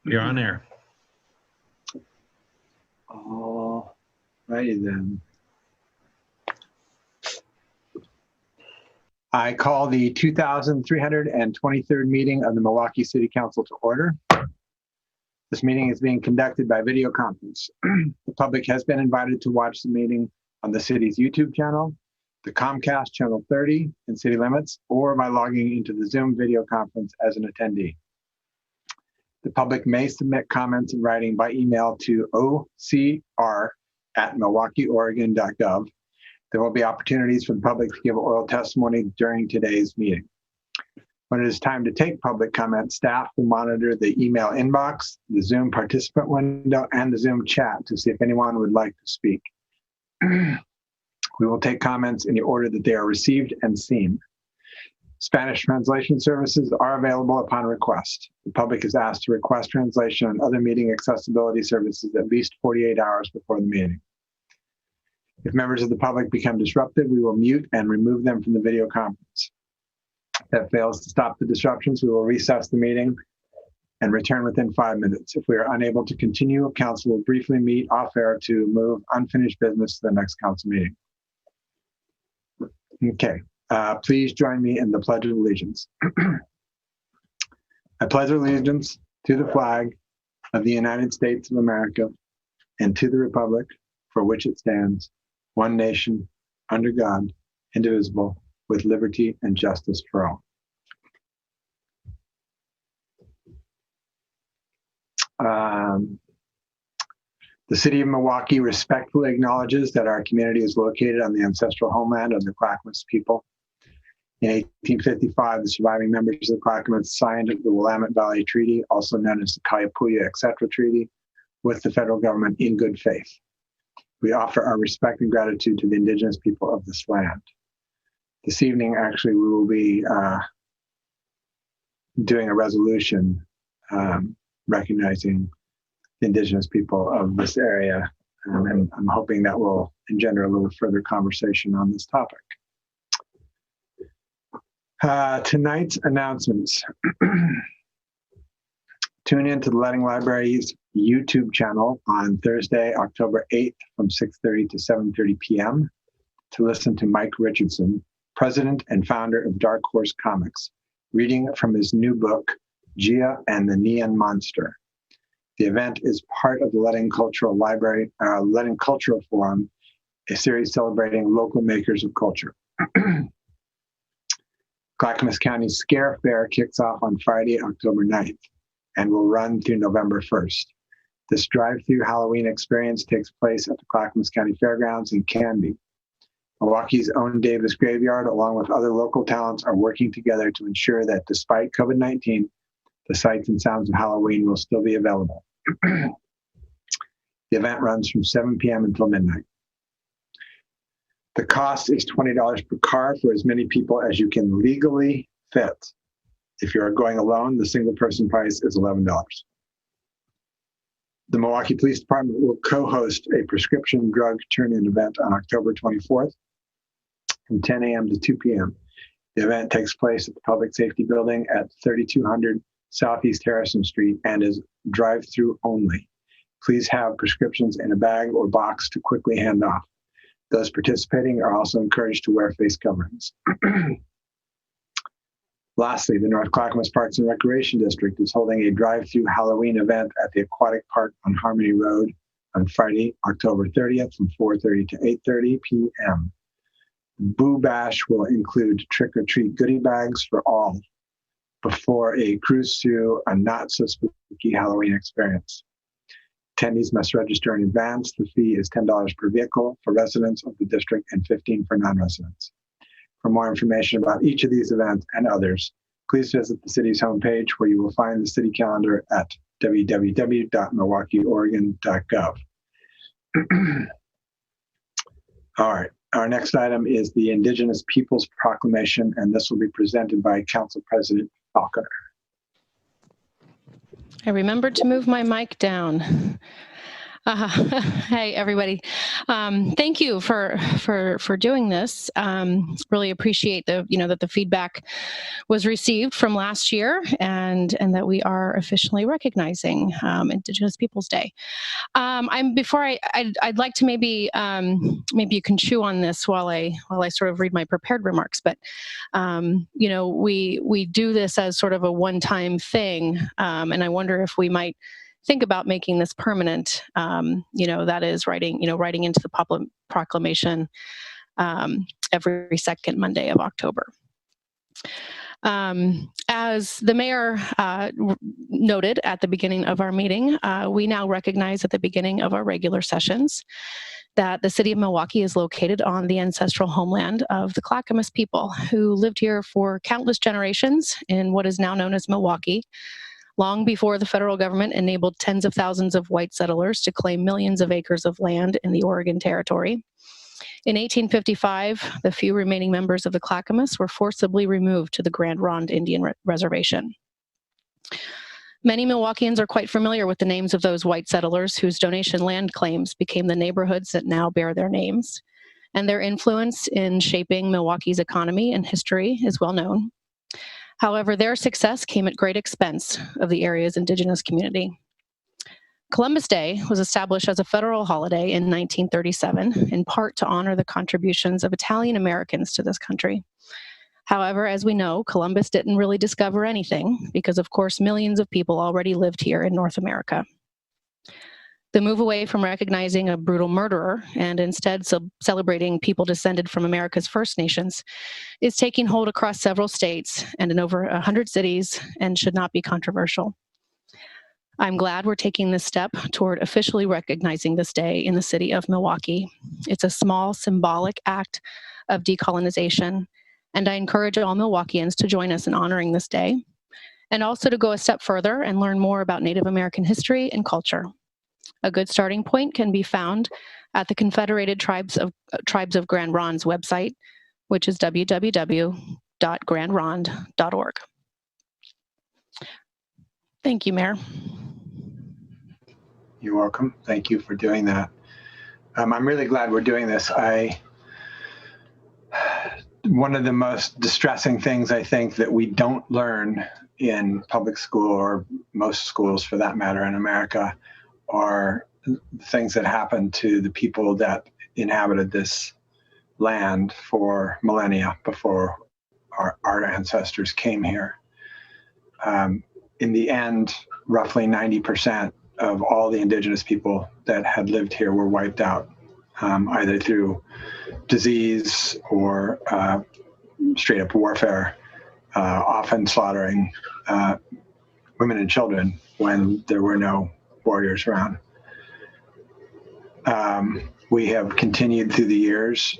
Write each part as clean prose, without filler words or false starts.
You're on air. All righty then. I call the 2323rd meeting of the Milwaukie City Council to order. This meeting is being conducted by video conference. The public has been invited to watch the meeting on the city's YouTube channel, the Comcast channel 30 in city limits, or by logging into the Zoom video conference as an attendee. The public may submit comments in writing by email to ocr@milwaukieoregon.gov. There will be opportunities for the public to give oral testimony during today's meeting. When it is time to take public comment, staff will monitor the email inbox, the Zoom participant window, and the Zoom chat to see if anyone would like to speak. We will take comments in the order that they are received and seen. Spanish translation services are available upon request. The public is asked to request translation and other meeting accessibility services at least 48 hours before the meeting. If members of the public become disrupted, we will mute and remove them from the video conference. If that fails to stop the disruptions, we will recess the meeting and return within 5 minutes. If we are unable to continue, council will briefly meet off air to move unfinished business to the next council meeting. Okay. Please join me in the Pledge of Allegiance. I pledge allegiance to the flag of the United States of America and to the republic for which it stands, one nation, under God, indivisible, with liberty and justice for all. The city of Milwaukie respectfully acknowledges that our community is located on the ancestral homeland of the Clackamas people. In 1855, the surviving members of the Clackamas signed the Willamette Valley Treaty, also known as the Kayapouya Etc. Treaty, with the federal government in good faith. We offer our respect and gratitude to the Indigenous people of this land. This evening, actually, we will be doing a resolution recognizing the Indigenous people of this area, and I'm hoping that will engender a little further conversation on this topic. Tonight's announcements. Tune in to the Letting Library's YouTube channel on Thursday, October 8th from 6:30 to 7:30 p.m. to listen to Mike Richardson, president and founder of Dark Horse Comics, reading from his new book, Gia and the Neon Monster. The event is part of the Letting Cultural Forum, a series celebrating local makers of culture. Clackamas County Scare Fair kicks off on Friday, October 9th, and will run through November 1st. This drive-through Halloween experience takes place at the Clackamas County Fairgrounds in Canby. Milwaukee's own Davis Graveyard, along with other local talents, are working together to ensure that despite COVID-19, the sights and sounds of Halloween will still be available. The event runs from 7 p.m. until midnight. The cost is $20 per car for as many people as you can legally fit. If you're going alone, the single person price is $11. The Milwaukie Police Department will co-host a prescription drug turn-in event on October 24th from 10 a.m. to 2 p.m. The event takes place at the Public Safety Building at 3200 Southeast Harrison Street and is drive-through only. Please have prescriptions in a bag or box to quickly hand off. Those participating are also encouraged to wear face coverings. Lastly, the North Clackamas Parks and Recreation District is holding a drive-through Halloween event at the Aquatic Park on Harmony Road on Friday, October 30th from 4:30 to 8:30 p.m. Boo Bash will include trick-or-treat goodie bags for all before a cruise through a not-so-spooky Halloween experience. Attendees must register in advance. The fee is $10 per vehicle for residents of the district and $15 for non-residents. For more information about each of these events and others, please visit the city's homepage, where you will find the city calendar at www.milwaukieoregon.gov. All right, our next item is the Indigenous Peoples Proclamation, and this will be presented by Council President Falconer. I remembered to move my mic down. Hey, everybody. Thank you for doing this. Really appreciate that the feedback was received from last year, and that we are officially recognizing Indigenous Peoples Day. I'd like to maybe you can chew on this while I sort of read my prepared remarks. But we do this as sort of a one-time thing, and I wonder if we might think about making this permanent. That is writing into the proclamation every second Monday of October. As the mayor noted at the beginning of our meeting, we now recognize at the beginning of our regular sessions that the city of Milwaukie is located on the ancestral homeland of the Clackamas people, who lived here for countless generations in what is now known as Milwaukie, long before the federal government enabled tens of thousands of white settlers to claim millions of acres of land in the Oregon Territory. In 1855, the few remaining members of the Clackamas were forcibly removed to the Grand Ronde Indian Reservation. Many Milwaukeeans are quite familiar with the names of those white settlers whose donation land claims became the neighborhoods that now bear their names, and their influence in shaping Milwaukee's economy and history is well known. However, their success came at great expense of the area's Indigenous community. Columbus Day was established as a federal holiday in 1937, in part to honor the contributions of Italian Americans to this country. However, as we know, Columbus didn't really discover anything because, of course, millions of people already lived here in North America. The move away from recognizing a brutal murderer and instead celebrating people descended from America's First Nations is taking hold across several states and in over 100 cities and should not be controversial. I'm glad we're taking this step toward officially recognizing this day in the city of Milwaukie. It's a small symbolic act of decolonization, and I encourage all Milwaukeeans to join us in honoring this day, and also to go a step further and learn more about Native American history and culture. A good starting point can be found at the Confederated Tribes of Grand Ronde's website, which is www.grandronde.org. Thank you, Mayor. You're welcome. Thank you for doing that. I'm really glad we're doing this. One of the most distressing things I think that we don't learn in public school, or most schools for that matter in America, are things that happened to the people that inhabited this land for millennia before our ancestors came here. In the end, roughly 90% of all the Indigenous people that had lived here were wiped out, either through disease or straight up warfare, often slaughtering women and children when there were no warriors around. We have continued through the years.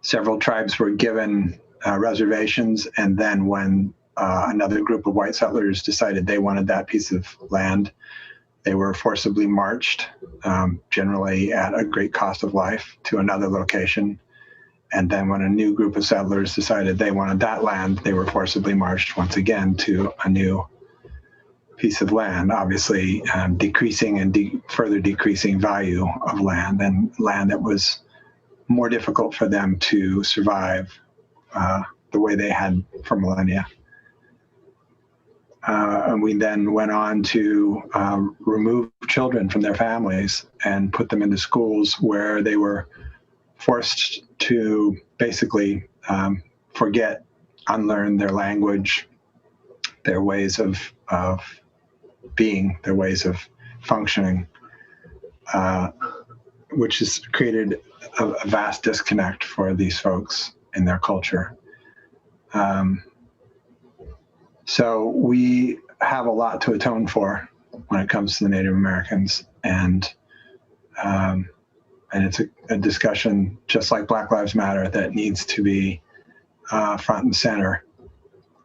Several tribes were given reservations, and then when another group of white settlers decided they wanted that piece of land, they were forcibly marched, generally at a great cost of life, to another location. And then when a new group of settlers decided they wanted that land, they were forcibly marched once again to a new piece of land, obviously decreasing and further decreasing value of land, and land that was more difficult for them to survive the way they had for millennia. And we then went on to remove children from their families and put them into schools where they were forced to basically forget, unlearn their language, their ways of being, their ways of functioning, which has created a vast disconnect for these folks in their culture. So we have a lot to atone for when it comes to the Native Americans, and it's a discussion, just like Black Lives Matter, that needs to be front and center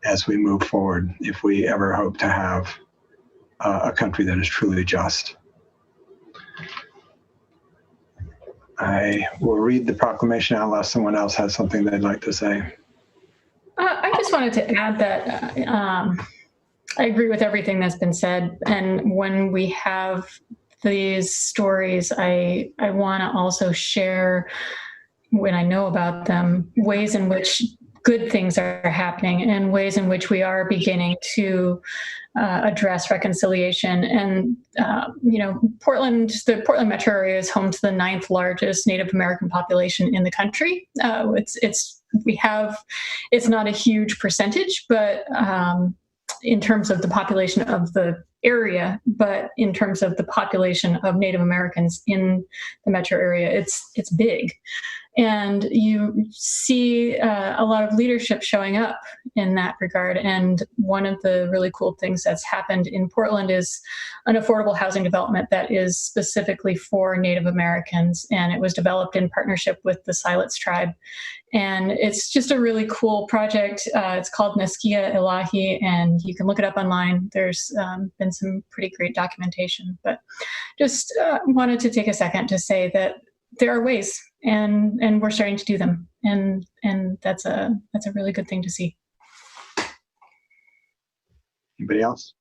as we move forward, if we ever hope to have a country that is truly just. I will read the proclamation unless someone else has something they'd like to say. I just wanted to add that I agree with everything that's been said. And when we have these stories, I want to also share, when I know about them, ways in which good things are happening and ways in which we are beginning to address reconciliation. And the Portland metro area is home to the 9th largest Native American population in the country. It's not a huge percentage, but in terms of the population of the area, but in terms of the population of Native Americans in the metro area, it's big. And you see a lot of leadership showing up in that regard. And one of the really cool things that's happened in Portland is an affordable housing development that is specifically for Native Americans. And it was developed in partnership with the Siletz tribe. And it's just a really cool project. It's called Neskia Ilahi, and you can look it up online. There's been some pretty great documentation, but just wanted to take a second to say that there are ways, and we're starting to do them, and that's a really good thing to see. Anybody else?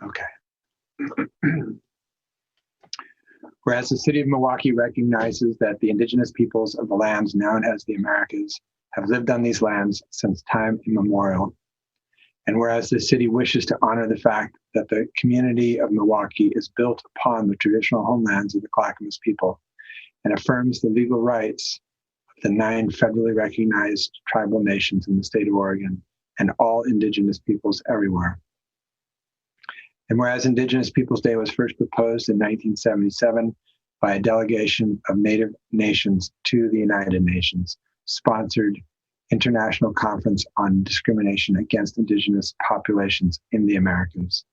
Okay. Whereas the city of Milwaukie recognizes that the indigenous peoples of the lands known as the Americas have lived on these lands since time immemorial. And whereas the city wishes to honor the fact that the community of Milwaukie is built upon the traditional homelands of the Clackamas people and affirms the legal rights of the 9 federally recognized tribal nations in the state of Oregon and all indigenous peoples everywhere. And whereas Indigenous Peoples Day was first proposed in 1977 by a delegation of Native nations to the United Nations, sponsored International Conference on Discrimination Against Indigenous Populations in the Americas.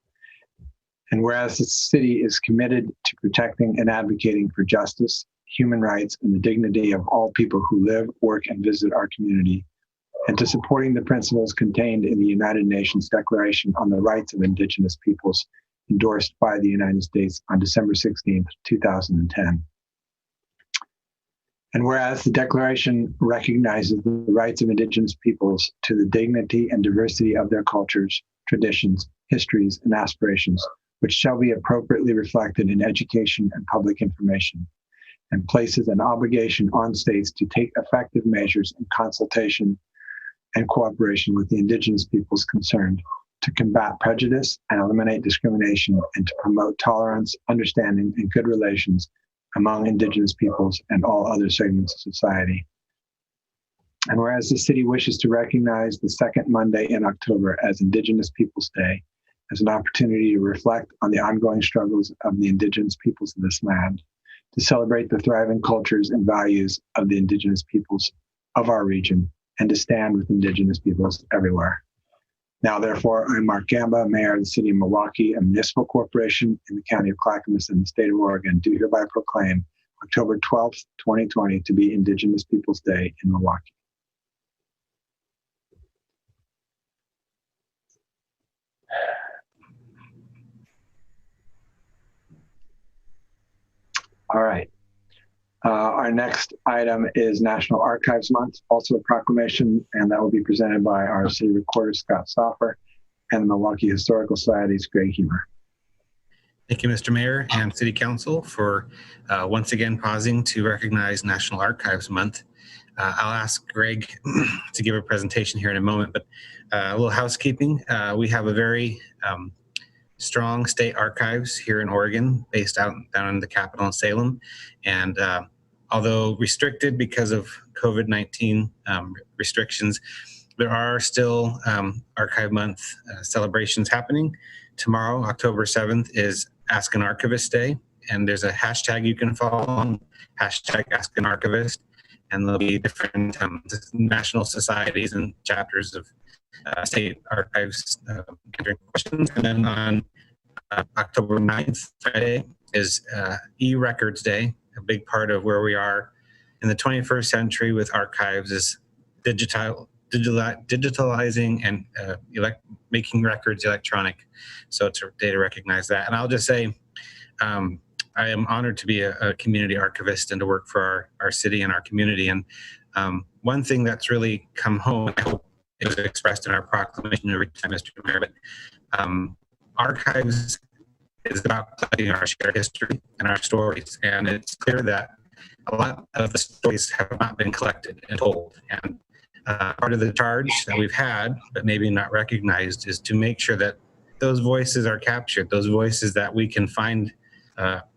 And whereas the city is committed to protecting and advocating for justice, human rights, and the dignity of all people who live, work, and visit our community, and to supporting the principles contained in the United Nations Declaration on the Rights of Indigenous Peoples, endorsed by the United States on December 16, 2010. And whereas the Declaration recognizes the rights of Indigenous peoples to the dignity and diversity of their cultures, traditions, histories, and aspirations, which shall be appropriately reflected in education and public information, and places an obligation on states to take effective measures in consultation and cooperation with the Indigenous peoples concerned to combat prejudice and eliminate discrimination, and to promote tolerance, understanding, and good relations among Indigenous peoples and all other segments of society. And whereas the city wishes to recognize the second Monday in October as Indigenous Peoples Day as an opportunity to reflect on the ongoing struggles of the Indigenous peoples of this land, to celebrate the thriving cultures and values of the Indigenous peoples of our region, and to stand with Indigenous peoples everywhere. Now, therefore, I'm Mark Gamba, Mayor of the City of Milwaukie, a municipal corporation in the County of Clackamas in the state of Oregon, do hereby proclaim October 12th, 2020 to be Indigenous Peoples Day in Milwaukie. All right. Our next item is National Archives Month, also a proclamation, and that will be presented by our City Recorder, Scott Stoffer, and the Milwaukie Historical Society's Greg Hemer. Thank you, Mr. Mayor and City Council, for once again pausing to recognize National Archives Month. I'll ask Greg to give a presentation here in a moment, but a little housekeeping. We have a very strong state archives here in Oregon, based down in the capital in Salem. And although restricted because of COVID-19 restrictions, there are still Archive Month celebrations happening. Tomorrow, October 7th, is Ask an Archivist Day, and there's a hashtag you can follow on, hashtag Ask an Archivist, and there'll be different national societies and chapters of state archives answering questions. And then on October 9th, Friday, is e-Records Day. A big part of where we are in the 21st century with archives is digitalizing and making records electronic. So it's a day to recognize that. And I'll just say, I am honored to be a community archivist and to work for our city and our community. And one thing that's really come home, I hope it was expressed in our proclamation every time, Mr. Mayor. But archives is about collecting our shared history and our stories. And it's clear that a lot of the stories have not been collected and told. And part of the charge that we've had, but maybe not recognized, is to make sure that those voices are captured, those voices that we can find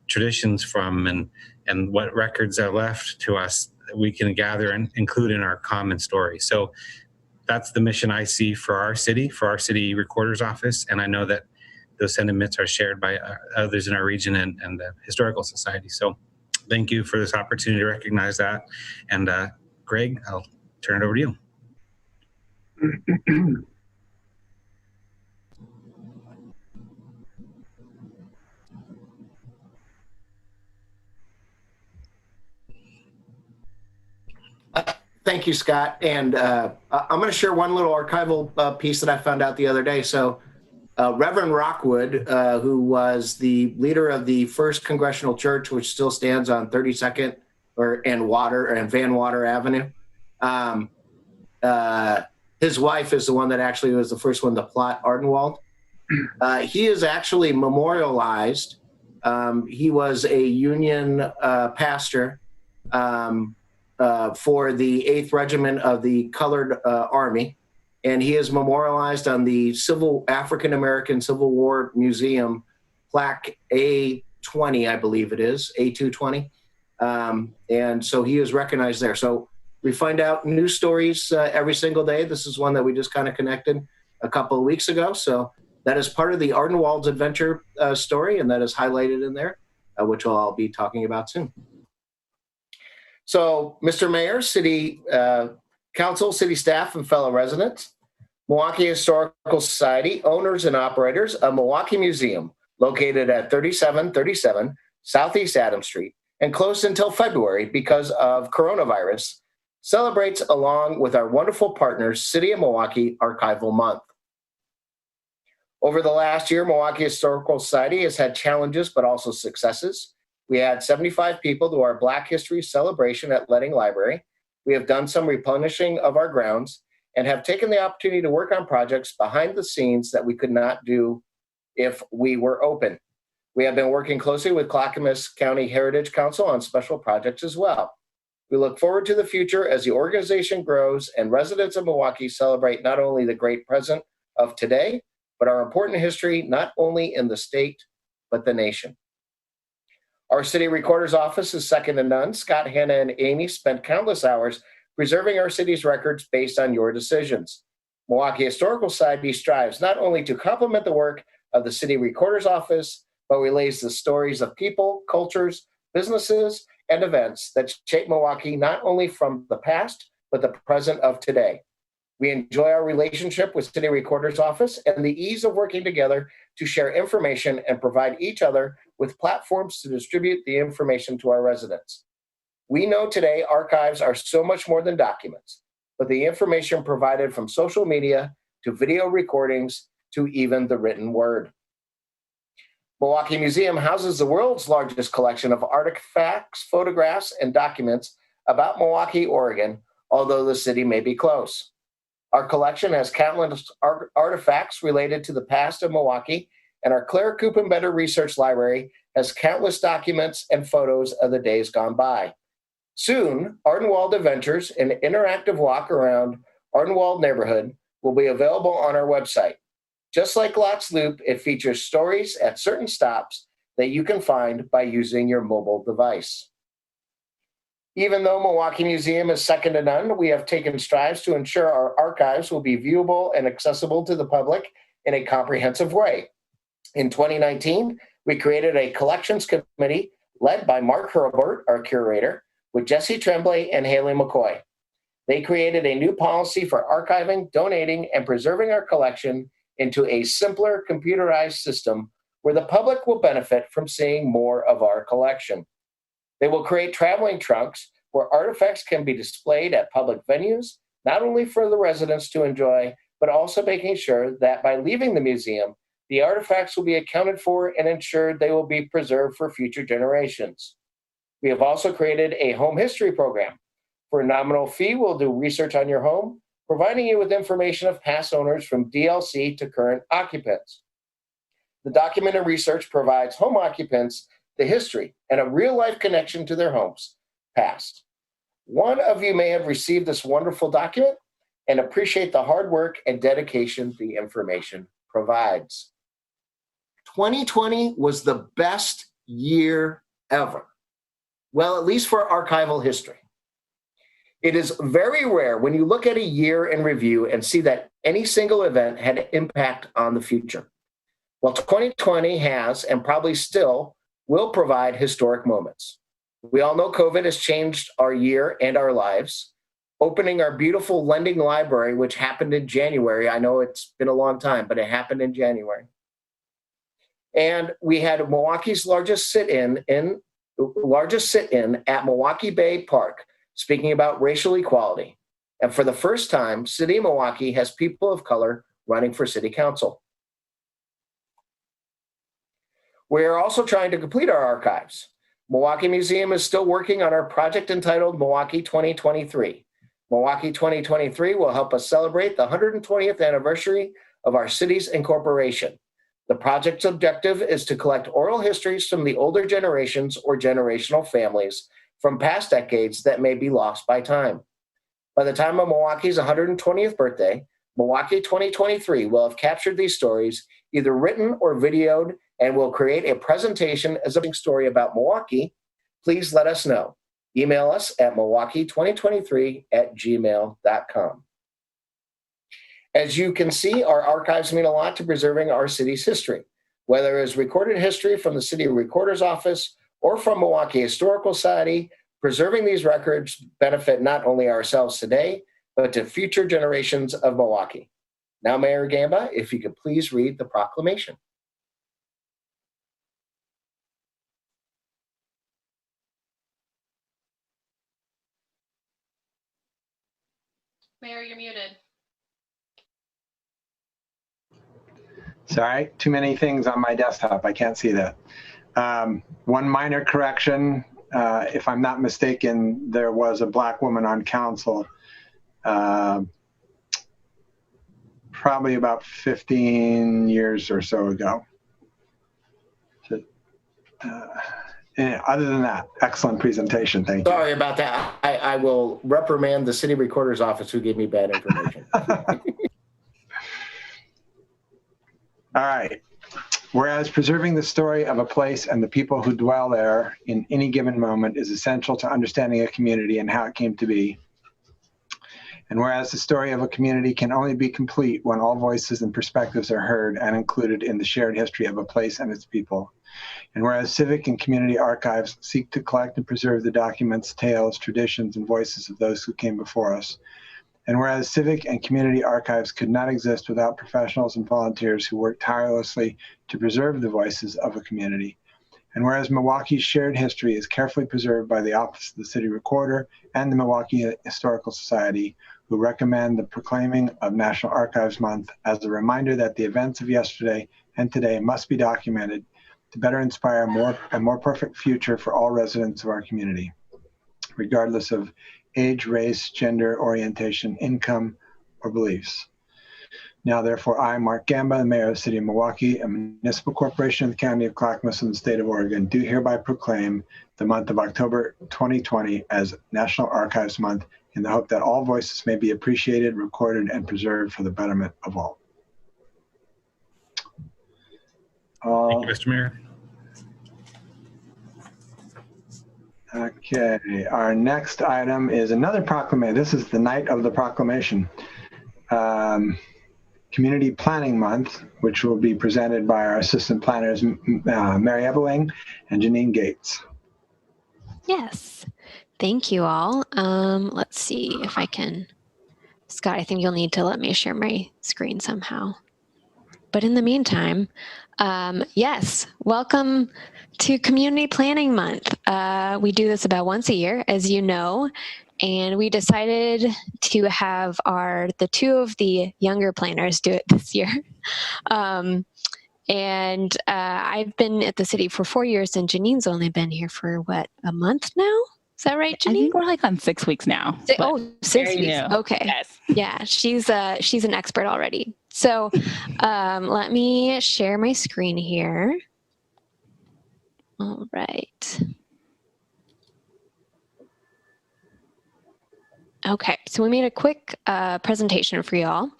traditions from, and what records are left to us that we can gather and include in our common story. So that's the mission I see for our city recorder's office. And I know that those sentiments are shared by others in our region and the Historical Society. So thank you for this opportunity to recognize that. And Greg, I'll turn it over to you. Thank you, Scott. And I'm going to share one little archival piece that I found out the other day. So Reverend Rockwood, who was the leader of the First Congregational Church, which still stands on 32nd and Van Water Avenue. His wife is the one that actually was the first one to plot Ardenwald. He is actually memorialized. He was a Union pastor for the 8th Regiment of the Colored Army, and he is memorialized on the African American Civil War Museum plaque A20, I believe it is, A220. And so he is recognized there. So we find out new stories every single day. This is one that we just kind of connected a couple of weeks ago. So that is part of the Ardenwald's adventure story, and that is highlighted in there, which I'll be talking about soon. So, Mr. Mayor, City Council, City staff, and fellow residents, Milwaukie Historical Society, owners and operators of Milwaukie Museum, located at 3737 Southeast Adams Street and closed until February because of coronavirus, celebrates along with our wonderful partners, City of Milwaukie Archival Month. Over the last year, Milwaukie Historical Society has had challenges but also successes. We had 75 people to our Black History celebration at Ledding Library. We have done some replenishing of our grounds and have taken the opportunity to work on projects behind the scenes that we could not do if we were open. We have been working closely with Clackamas County Heritage Council on special projects as well. We look forward to the future as the organization grows and residents of Milwaukie celebrate not only the great present of today, but our important history, not only in the state, but the nation. Our city recorder's office is second to none. Scott, Hannah, and Amy spent countless hours preserving our city's records based on your decisions. Milwaukie Historical Society strives not only to complement the work of the city recorder's office, but relays the stories of people, cultures, businesses, and events that shape Milwaukie not only from the past, but the present of today. We enjoy our relationship with City Recorder's Office and the ease of working together to share information and provide each other with platforms to distribute the information to our residents. We know today archives are so much more than documents, but the information provided from social media to video recordings to even the written word. Milwaukie Museum houses the world's largest collection of artifacts, photographs, and documents about Milwaukie, Oregon, although the city may be close. Our collection has countless artifacts related to the past of Milwaukie, and our Claire Kuppenbetter Research Library has countless documents and photos of the days gone by. Soon, Ardenwald Adventures, an interactive walk around Ardenwald neighborhood, will be available on our website. Just like Lots Loop, it features stories at certain stops that you can find by using your mobile device. Even though Milwaukie Museum is second to none, we have taken strides to ensure our archives will be viewable and accessible to the public in a comprehensive way. In 2019, we created a collections committee led by Mark Hurlbert, our curator, with Jesse Tremblay and Haley McCoy. They created a new policy for archiving, donating, and preserving our collection into a simpler computerized system where the public will benefit from seeing more of our collection. They will create traveling trunks where artifacts can be displayed at public venues, not only for the residents to enjoy, but also making sure that by leaving the museum, the artifacts will be accounted for and ensured they will be preserved for future generations. We have also created a home history program. For a nominal fee, we'll do research on your home, providing you with information of past owners from DLC to current occupants. The documented research provides home occupants the history and a real-life connection to their homes past. One of you may have received this wonderful document and appreciate the hard work and dedication the information provides. 2020 was the best year ever. Well, at least for archival history. It is very rare when you look at a year in review and see that any single event had an impact on the future. Well, 2020 has, and probably still will, provide historic moments. We all know COVID has changed our year and our lives. Opening our beautiful lending library, which happened in January. I know it's been a long time, but it happened in January. And we had Milwaukee's largest sit-in at Milwaukie Bay Park, speaking about racial equality. And for the first time, City of Milwaukie has people of color running for city council. We are also trying to complete our archives. Milwaukie Museum is still working on our project entitled Milwaukie 2023. Milwaukie 2023 will help us celebrate the 120th anniversary of our city's incorporation. The project's objective is to collect oral histories from the older generations or generational families from past decades that may be lost by time. By the time of Milwaukee's 120th birthday, Milwaukie 2023 will have captured these stories, either written or videoed, and will create a presentation as a story about Milwaukie. Please let us know. Email us at milwaukee2023@gmail.com. As you can see, our archives mean a lot to preserving our city's history, whether it's recorded history from the City Recorder's Office or from Milwaukie Historical Society. Preserving these records benefit not only ourselves today, but to future generations of Milwaukie. Now, Mayor Gamba, if you could please read the proclamation. Mayor, you're muted. Sorry, too many things on my desktop. I can't see that. One minor correction. If I'm not mistaken, there was a Black woman on council probably about 15 years or so ago. So, other than that, excellent presentation. Thank you. Sorry about that. I will reprimand the City Recorder's Office who gave me bad information. All right. Whereas preserving the story of a place and the people who dwell there in any given moment is essential to understanding a community and how it came to be. And whereas the story of a community can only be complete when all voices and perspectives are heard and included in the shared history of a place and its people. And whereas civic and community archives seek to collect and preserve the documents, tales, traditions, and voices of those who came before us. And whereas civic and community archives could not exist without professionals and volunteers who work tirelessly to preserve the voices of a community. And whereas Milwaukee's shared history is carefully preserved by the Office of the City Recorder and the Milwaukie Historical Society, who recommend the proclaiming of National Archives Month as a reminder that the events of yesterday and today must be documented to better inspire a more perfect future for all residents of our community, regardless of age, race, gender, orientation, income, or beliefs. Now, therefore, I, Mark Gamba, the Mayor of the City of Milwaukie, a municipal corporation of the County of Clackamas and the State of Oregon, do hereby proclaim the month of October 2020 as National Archives Month in the hope that all voices may be appreciated, recorded, and preserved for the betterment of all. Thank you, Mr. Mayor. Okay, our next item is another proclamation. This is the night of the proclamation. Community Planning Month, which will be presented by our assistant planners, Mary Ebeling and Janine Gates. Yes, thank you all. Let's see if I can. Scott, I think you'll need to let me share my screen somehow. But in the meantime, yes, welcome to Community Planning Month. We do this about once a year, as you know, and we decided to have the two of the younger planners do it this year. I've been at the city for 4 years, and Janine's only been here for, what, a month now? Is that right, I Janine? think we're like on 6 weeks now. Oh, 6 weeks. new. Okay. Yes. Yeah, she's an expert already. So let me share my screen here. All right. Okay, so we made a quick presentation for y'all.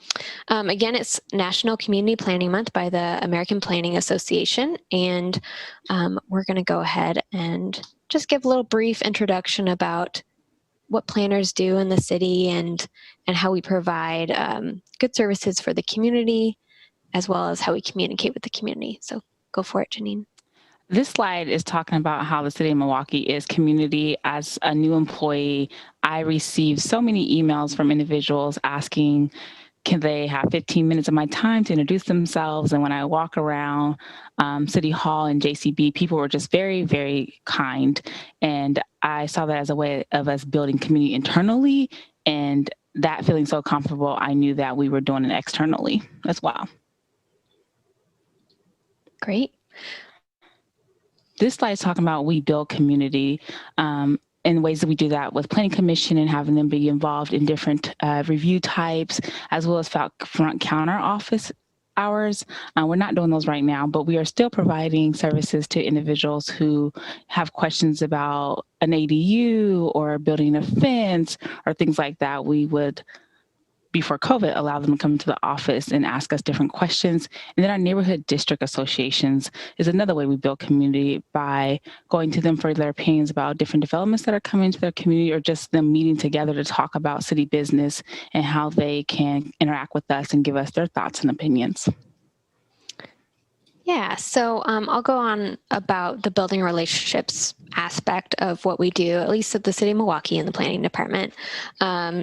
Again, it's National Community Planning Month by the American Planning Association, and we're going to go ahead and just give a little brief introduction about what planners do in the city and how we provide good services for the community, as well as how we communicate with the community. So go for it, Janine. This slide is talking about how the city of Milwaukie is community. As a new employee, I received so many emails from individuals asking, can they have 15 minutes of my time to introduce themselves? And when I walk around City Hall and JCB, people were just very, very kind. And I saw that as a way of us building community internally, and that feeling so comfortable, I knew that we were doing it externally as well. Great. This slide is talking about we build community in ways that we do that with Planning Commission and having them be involved in different review types, as well as front counter office hours. We're not doing those right now, but we are still providing services to individuals who have questions about an ADU or building a fence or things like that. We would, before COVID, allow them to come to the office and ask us different questions. And then our neighborhood district associations is another way we build community, by going to them for their opinions about different developments that are coming to their community, or just them meeting together to talk about city business and how they can interact with us and give us their thoughts and opinions. Yeah, so I'll go on about the building relationships aspect of what we do, at least at the City of Milwaukie in the planning department.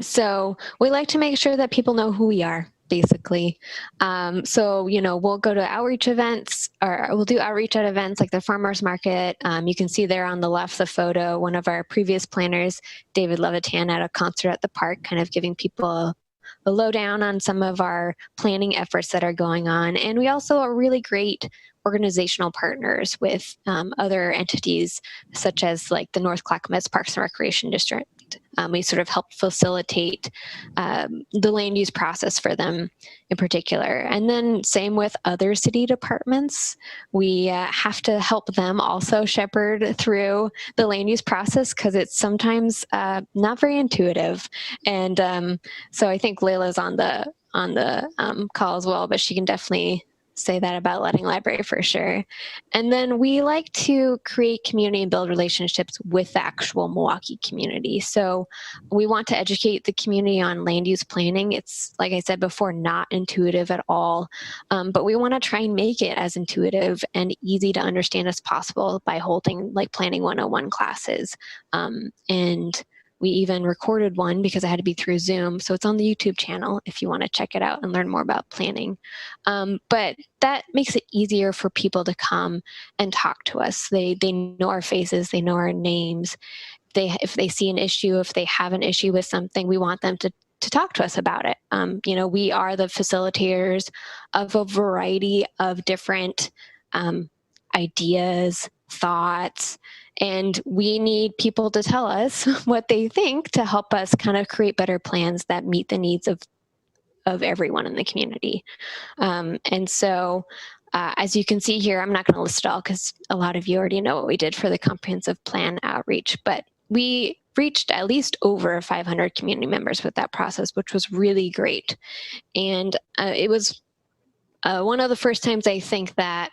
So we like to make sure that people know who we are, basically. So, we'll go to outreach events, or we'll do outreach at events like the farmers market. You can see there on the left the photo, one of our previous planners, David Levitan, at a concert at the park, kind of giving people a lowdown on some of our planning efforts that are going on. And we also are really great organizational partners with other entities, such as like the North Clackamas Parks and Recreation District. We sort of help facilitate the land use process for them in particular. And then same with other city departments. We have to help them also shepherd through the land use process, because it's sometimes not very intuitive. And so I think Layla's on the call as well, but she can definitely say that about Letting Library for sure. And then we like to create community and build relationships with the actual Milwaukie community. So we want to educate the community on land use planning. It's, like I said before, not intuitive at all, but we want to try and make it as intuitive and easy to understand as possible by holding like Planning 101 classes. And we even recorded one because it had to be through Zoom. So it's on the YouTube channel if you want to check it out and learn more about planning. But that makes it easier for people to come and talk to us. They know our faces, they know our names. If they see an issue, if they have an issue with something, we want them to talk to us about it. We are the facilitators of a variety of different ideas, thoughts, and we need people to tell us what they think to help us kind of create better plans that meet the needs of everyone in the community. And so as you can see here, I'm not going to list it all because a lot of you already know what we did for the comprehensive plan outreach, but we reached at least over 500 community members with that process, which was really great. And it was one of the first times I think that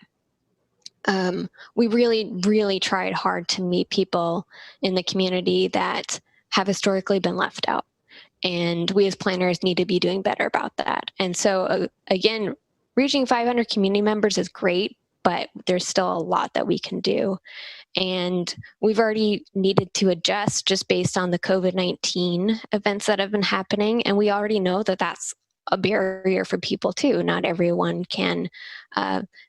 we really, really tried hard to meet people in the community that have historically been left out. And we as planners need to be doing better about that. And so again, reaching 500 community members is great, but there's still a lot that we can do. And we've already needed to adjust just based on the COVID-19 events that have been happening. And we already know that that's a barrier for people too. Not everyone can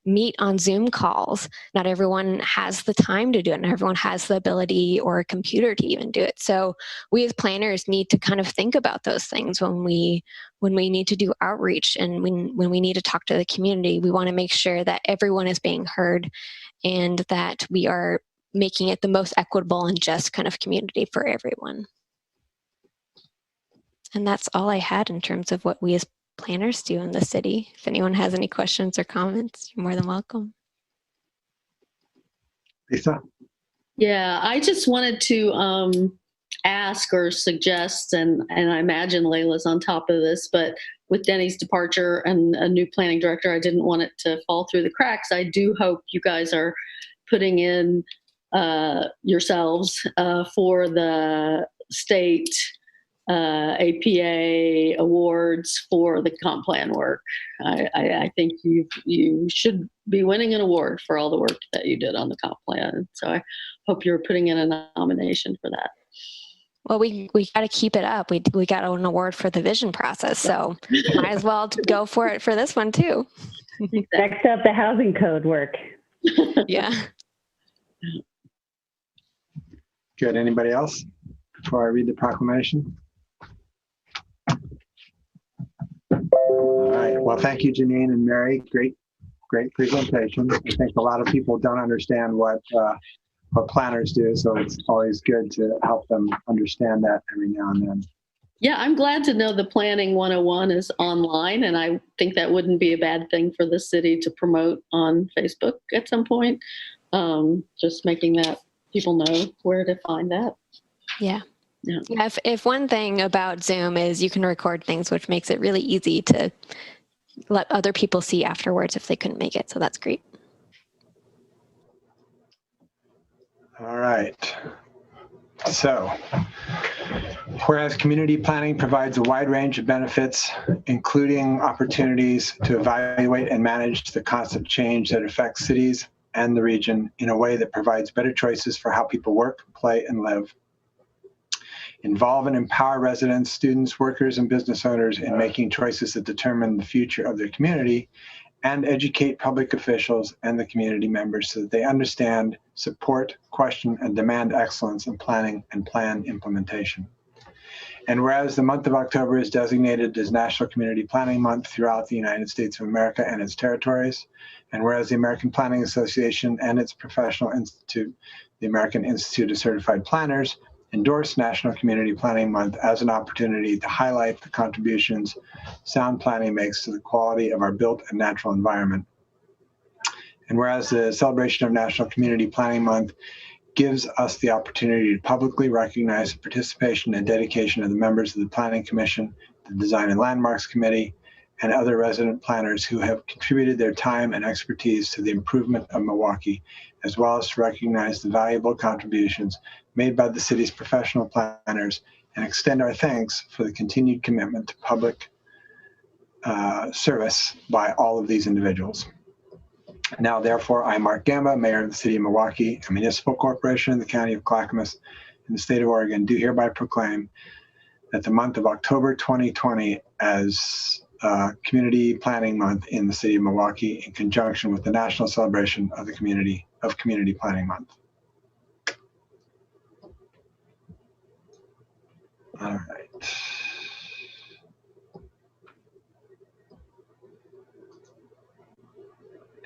meet on Zoom calls. Not everyone has the time to do it. Not everyone has the ability or a computer to even do it. So we as planners need to kind of think about those things when we need to do outreach and when we need to talk to the community. We want to make sure that everyone is being heard and that we are making it the most equitable and just kind of community for everyone. And that's all I had in terms of what we as planners do in the city. If anyone has any questions or comments, you're more than welcome. Lisa? Yeah, I just wanted to ask or suggest, and I imagine Layla's on top of this, but with Denny's departure and a new planning director, I didn't want it to fall through the cracks. I do hope you guys are putting in yourselves for the state APA awards for the comp plan work. I think you should be winning an award for all the work that you did on the comp plan. So I hope you're putting in a nomination for that. Well, we got to keep it up. We got an award for the vision process, so might as well go for it for this one too. Next up, the housing code work. Yeah. Good. Anybody else before I read the proclamation? All right. Well, thank you, Janine and Mary. Great presentation. I think a lot of people don't understand what planners do, so it's always good to help them understand that every now and then. Yeah, I'm glad to know the Planning 101 is online, and I think that wouldn't be a bad thing for the city to promote on Facebook at some point. Just making that people know where to find that. Yeah. If one thing about Zoom is you can record things, which makes it really easy to let other people see afterwards if they couldn't make it. So that's great. All right. So, whereas community planning provides a wide range of benefits, including opportunities to evaluate and manage the constant change that affects cities and the region in a way that provides better choices for how people work, play, and live. Involve and empower residents, students, workers, and business owners in making choices that determine the future of their community, and educate public officials and the community members so that they understand, support, question, and demand excellence in planning and plan implementation. And whereas the month of October is designated as National Community Planning Month throughout the United States of America and its territories, and whereas the American Planning Association and its professional institute, the American Institute of Certified Planners, endorse National Community Planning Month as an opportunity to highlight the contributions sound planning makes to the quality of our built and natural environment. And whereas the celebration of National Community Planning Month gives us the opportunity to publicly recognize the participation and dedication of the members of the Planning Commission, the Design and Landmarks Committee, and other resident planners who have contributed their time and expertise to the improvement of Milwaukie, as well as to recognize the valuable contributions made by the city's professional planners and extend our thanks for the continued commitment to public service by all of these individuals. Now, therefore, I, Mark Gamba, Mayor of the City of Milwaukie, a municipal corporation in the County of Clackamas in the state of Oregon, do hereby proclaim that the month of October 2020 as Community Planning Month in the City of Milwaukie in conjunction with the national celebration of the Community Planning Month. All right.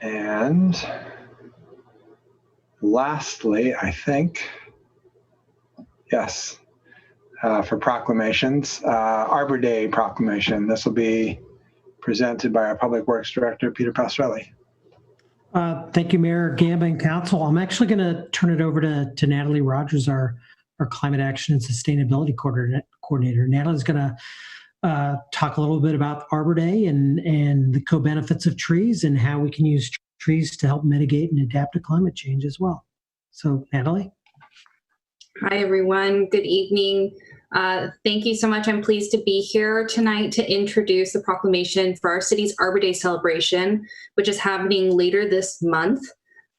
And lastly, I think, yes, for proclamations, Arbor Day Proclamation. This will be presented by our Public Works Director, Peter Pastorelli. Thank you, Mayor Gamba and Council. I'm actually going to turn it over to Natalie Rogers, our Climate Action and Sustainability Coordinator. Natalie's going to talk a little bit about Arbor Day and the co-benefits of trees and how we can use trees to help mitigate and adapt to climate change as well. So, Natalie. Hi, everyone. Good evening. Thank you so much. I'm pleased to be here tonight to introduce the proclamation for our city's Arbor Day celebration, which is happening later this month.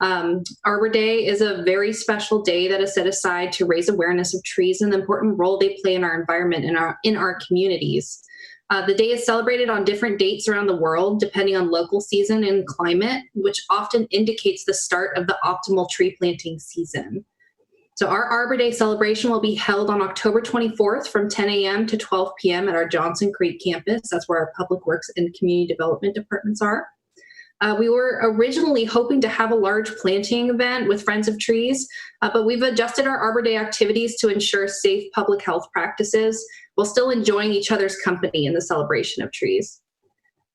Arbor Day is a very special day that is set aside to raise awareness of trees and the important role they play in our environment and in our communities. The day is celebrated on different dates around the world, depending on local season and climate, which often indicates the start of the optimal tree planting season. So our Arbor Day celebration will be held on October 24th from 10 a.m. to 12 p.m. at our Johnson Creek campus. That's where our Public Works and Community Development departments are. We were originally hoping to have a large planting event with Friends of Trees, but we've adjusted our Arbor Day activities to ensure safe public health practices while still enjoying each other's company in the celebration of trees.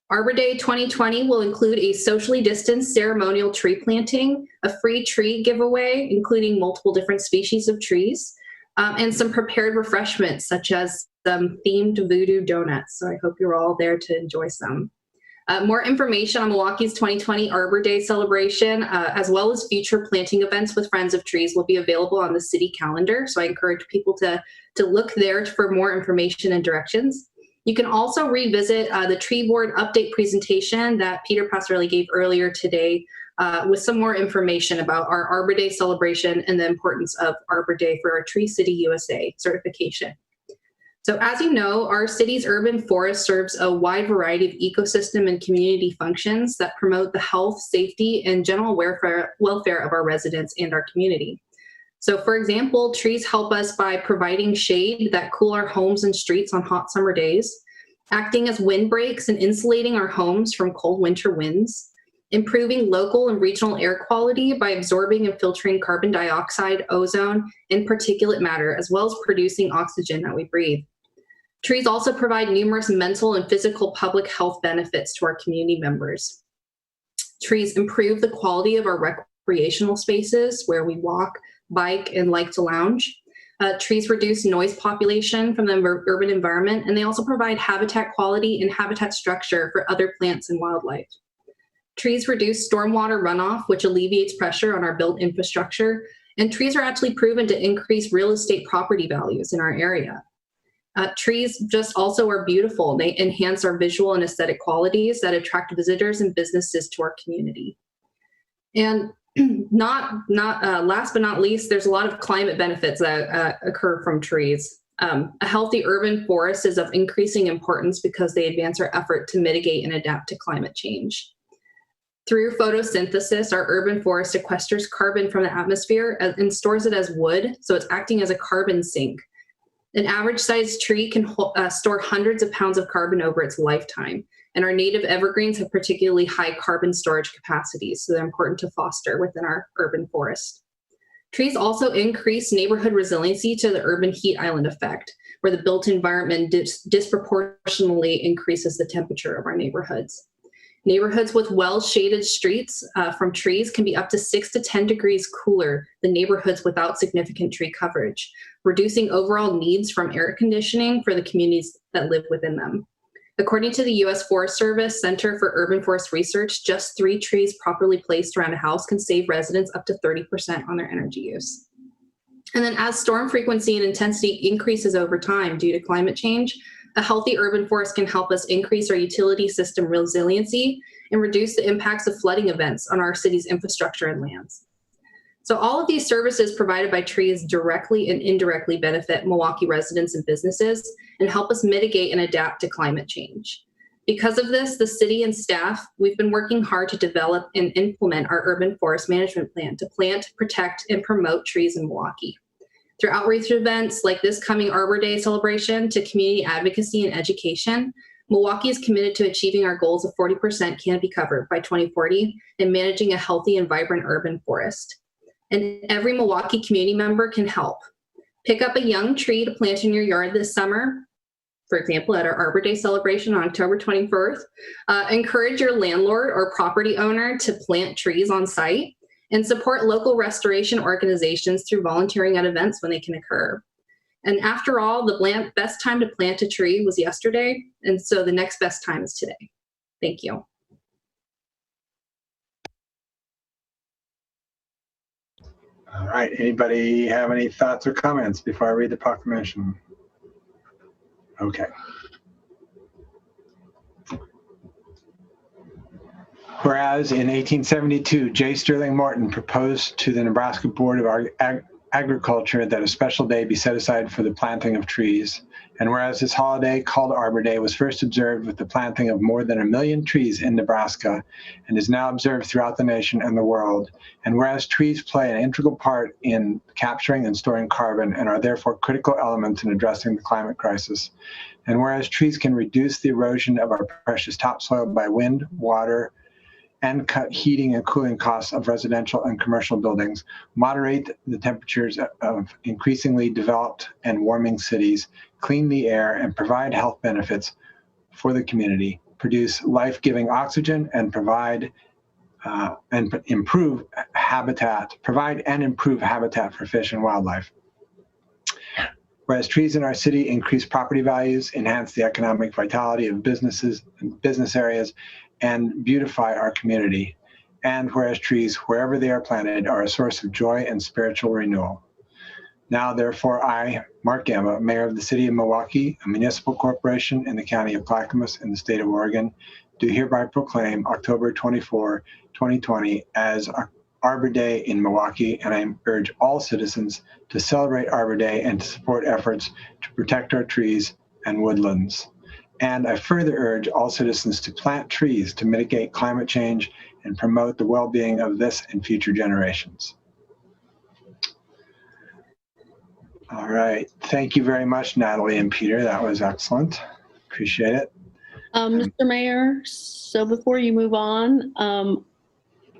Arbor Day 2020 will include a socially distanced ceremonial tree planting, a free tree giveaway, including multiple different species of trees, and some prepared refreshments such as some themed voodoo donuts. So I hope you're all there to enjoy some. More information on Milwaukee's 2020 Arbor Day celebration, as well as future planting events with Friends of Trees, will be available on the city calendar. So I encourage people to look there for more information and directions. You can also revisit the tree board update presentation that Peter Passerelli gave earlier today with some more information about our Arbor Day celebration and the importance of Arbor Day for our Tree City USA certification. So as you know, our city's urban forest serves a wide variety of ecosystem and community functions that promote the health, safety, and general welfare of our residents and our community. So for example, trees help us by providing shade that cool our homes and streets on hot summer days, acting as windbreaks and insulating our homes from cold winter winds, improving local and regional air quality by absorbing and filtering carbon dioxide, ozone, and particulate matter, as well as producing oxygen that we breathe. Trees also provide numerous mental and physical public health benefits to our community members. Trees improve the quality of our recreational spaces where we walk, bike, and like to lounge. Trees reduce noise population from the urban environment, and they also provide habitat quality and habitat structure for other plants and wildlife. Trees reduce stormwater runoff, which alleviates pressure on our built infrastructure, and trees are actually proven to increase real estate property values in our area. Trees just also are beautiful. They enhance our visual and aesthetic qualities that attract visitors and businesses to our community. And last but not least, there's a lot of climate benefits that occur from trees. A healthy urban forest is of increasing importance because they advance our effort to mitigate and adapt to climate change. Through photosynthesis, our urban forest sequesters carbon from the atmosphere and stores it as wood, so it's acting as a carbon sink. An average-sized tree can store hundreds of pounds of carbon over its lifetime, and our native evergreens have particularly high carbon storage capacities, so they're important to foster within our urban forest. Trees also increase neighborhood resiliency to the urban heat island effect, where the built environment disproportionately increases the temperature of our neighborhoods. Neighborhoods with well-shaded streets from trees can be up to 6 to 10 degrees cooler than neighborhoods without significant tree coverage, reducing overall needs from air conditioning for the communities that live within them. According to the U.S. Forest Service Center for Urban Forest Research, just 3 trees properly placed around a house can save residents up to 30% on their energy use. And then as storm frequency and intensity increases over time due to climate change, a healthy urban forest can help us increase our utility system resiliency and reduce the impacts of flooding events on our city's infrastructure and lands. So all of these services provided by trees directly and indirectly benefit Milwaukie residents and businesses and help us mitigate and adapt to climate change. Because of this, the city and staff, we've been working hard to develop and implement our urban forest management plan to plant, protect, and promote trees in Milwaukie. Through outreach events like this coming Arbor Day celebration to community advocacy and education, Milwaukie is committed to achieving our goals of 40% canopy cover by 2040 and managing a healthy and vibrant urban forest. And every Milwaukie community member can help. Pick up a young tree to plant in your yard this summer, for example, at our Arbor Day celebration on October 21st. Encourage your landlord or property owner to plant trees on site, and support local restoration organizations through volunteering at events when they can occur. And after all, the best time to plant a tree was yesterday, and so the next best time is today. Thank you. All right, anybody have any thoughts or comments before I read the proclamation? Okay. Whereas in 1872, J. Sterling Morton proposed to the Nebraska Board of Agriculture that a special day be set aside for the planting of trees. And whereas this holiday, called Arbor Day, was first observed with the planting of more than 1 million trees in Nebraska and is now observed throughout the nation and the world. And whereas trees play an integral part in capturing and storing carbon and are therefore critical elements in addressing the climate crisis. And whereas trees can reduce the erosion of our precious topsoil by wind, water, and cut heating and cooling costs of residential and commercial buildings, moderate the temperatures of increasingly developed and warming cities, clean the air, and provide health benefits for the community, produce life-giving oxygen, and provide and improve habitat for fish and wildlife. Whereas trees in our city increase property values, enhance the economic vitality of businesses and business areas, and beautify our community. And whereas trees, wherever they are planted, are a source of joy and spiritual renewal. Now, therefore, I, Mark Gamba, Mayor of the City of Milwaukie, a municipal corporation in the County of Clackamas in the state of Oregon, do hereby proclaim October 24, 2020 as Arbor Day in Milwaukie, and I urge all citizens to celebrate Arbor Day and to support efforts to protect our trees and woodlands. And I further urge all citizens to plant trees to mitigate climate change and promote the well-being of this and future generations. All right. Thank you very much, Natalie and Peter. That was excellent. Appreciate it. Mr. Mayor, so before you move on,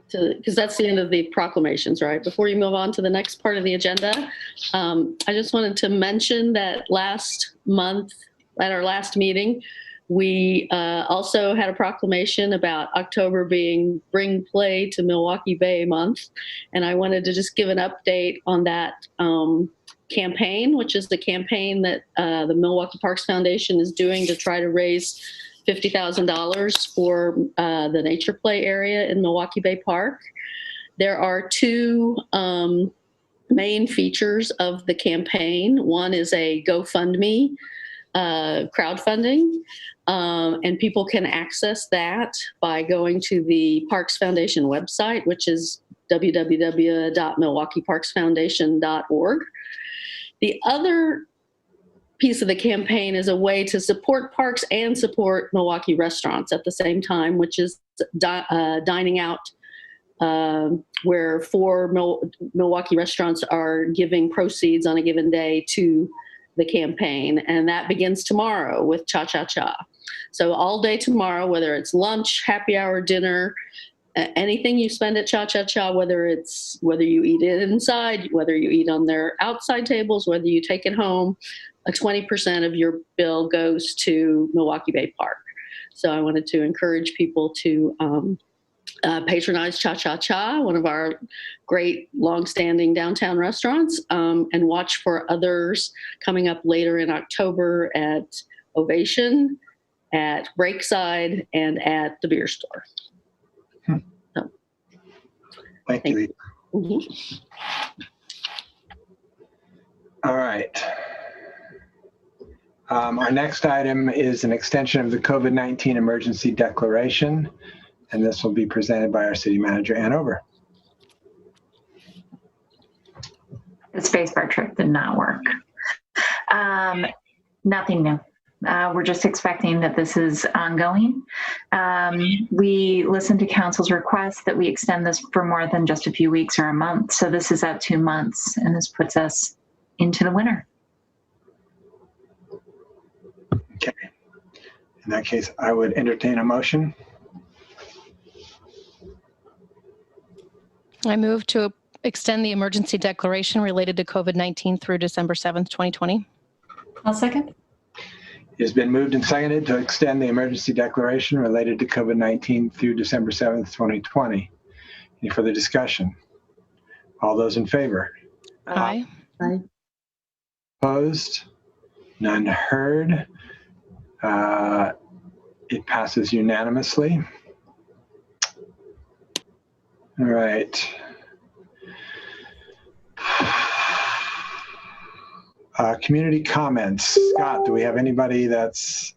because that's the end of the proclamations, right? Before you move on to the next part of the agenda, I just wanted to mention that last month at our last meeting, we also had a proclamation about October being Bring Play to Milwaukie Bay month. And I wanted to just give an update on that campaign, which is the campaign that the Milwaukie Parks Foundation is doing to try to raise $50,000 for the nature play area in Milwaukie Bay Park. There are two main features of the campaign. One is a GoFundMe crowdfunding, and people can access that by going to the Parks Foundation website, which is www.milwaukeeparksfoundation.org. The other piece of the campaign is a way to support parks and support Milwaukie restaurants at the same time, which is dining out, where 4 Milwaukie restaurants are giving proceeds on a given day to the campaign. And that begins tomorrow with Cha-Cha-Cha. So all day tomorrow, whether it's lunch, happy hour, dinner, anything you spend at Cha-Cha-Cha, whether you eat it inside, whether you eat on their outside tables, whether you take it home, a 20% of your bill goes to Milwaukie Bay Park. So I wanted to encourage people to patronize Cha-Cha-Cha, one of our great longstanding downtown restaurants, and watch for others coming up later in October at Ovation, at Breakside, and at the beer store. So, Thank you. Mm-hmm. All right. Our next item is an extension of the COVID-19 emergency declaration, and this will be presented by our city manager, Ann Ober. The spacebar trick did not work. Nothing new. We're just expecting that this is ongoing. We listened to council's request that we extend this for more than just a few weeks or a month. So this is at 2 months, and this puts us into the winter. Okay. In that case, I would entertain a motion. I move to extend the emergency declaration related to COVID-19 through December 7th, 2020. I'll second. It has been moved and seconded to extend the emergency declaration related to COVID-19 through December 7th, 2020. Any further discussion? All those in favor? Aye. Aye. Opposed? None heard. It passes unanimously. All right. Community comments. Scott, do we have anybody that's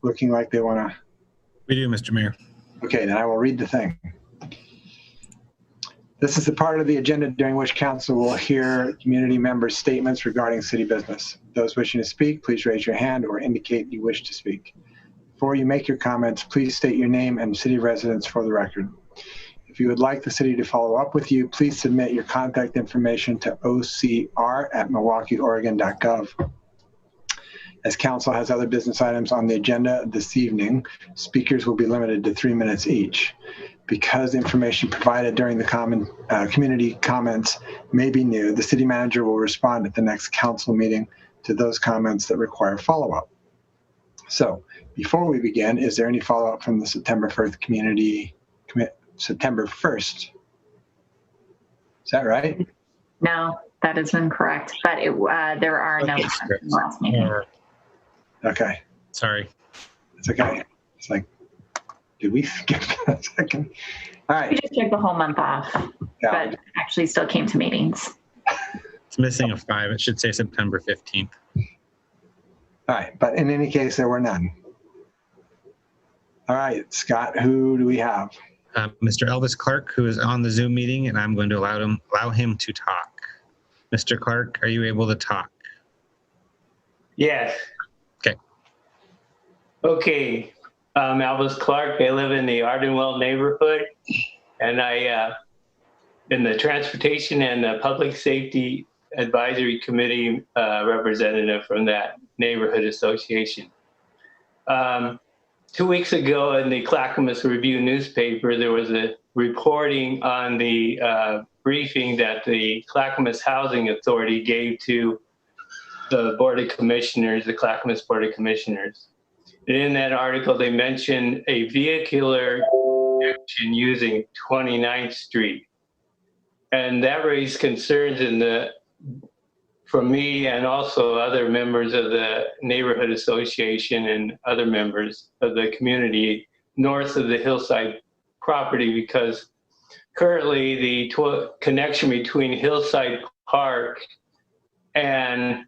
looking like they want to? We do, Mr. Mayor. Okay, then I will read the thing. This is the part of the agenda during which council will hear community members' statements regarding city business. Those wishing to speak, please raise your hand or indicate you wish to speak. Before you make your comments, please state your name and city residence for the record. If you would like the city to follow up with you, please submit your contact information to ocr@milwaukieoregon.gov. As council has other business items on the agenda this evening, speakers will be limited to 3 minutes each. Because information provided during the community comments may be new, the city manager will respond at the next council meeting to those comments that require follow-up. So before we begin, is there any follow-up from the September 1st September 1st? Is that right? No, that is incorrect, but there are no comments in the last meeting. Okay. Sorry. It's okay. It's like, did we skip a second? All right. We just took the whole month off, but actually still came to meetings. It's missing a 5. It should say September 15th. All right. But in any case, there were none. All right, Scott, who do we have? Mr. Elvis Clark, who is on the Zoom meeting, and I'm going to allow him to talk. Mr. Clark, are you able to talk? Yes. Okay. Okay. I'm Elvis Clark. I live in the Ardenwell neighborhood, and I in the Transportation and the Public Safety Advisory Committee representative from that neighborhood association. 2 weeks ago in the Clackamas Review newspaper, there was a reporting on the briefing that the Clackamas Housing Authority gave to the Board of Commissioners, the Clackamas Board of Commissioners. And in that article, they mentioned a vehicular connection using 29th Street. And that raised concerns from me and also other members of the neighborhood association and other members of the community north of the Hillside property, because currently the connection between Hillside Park and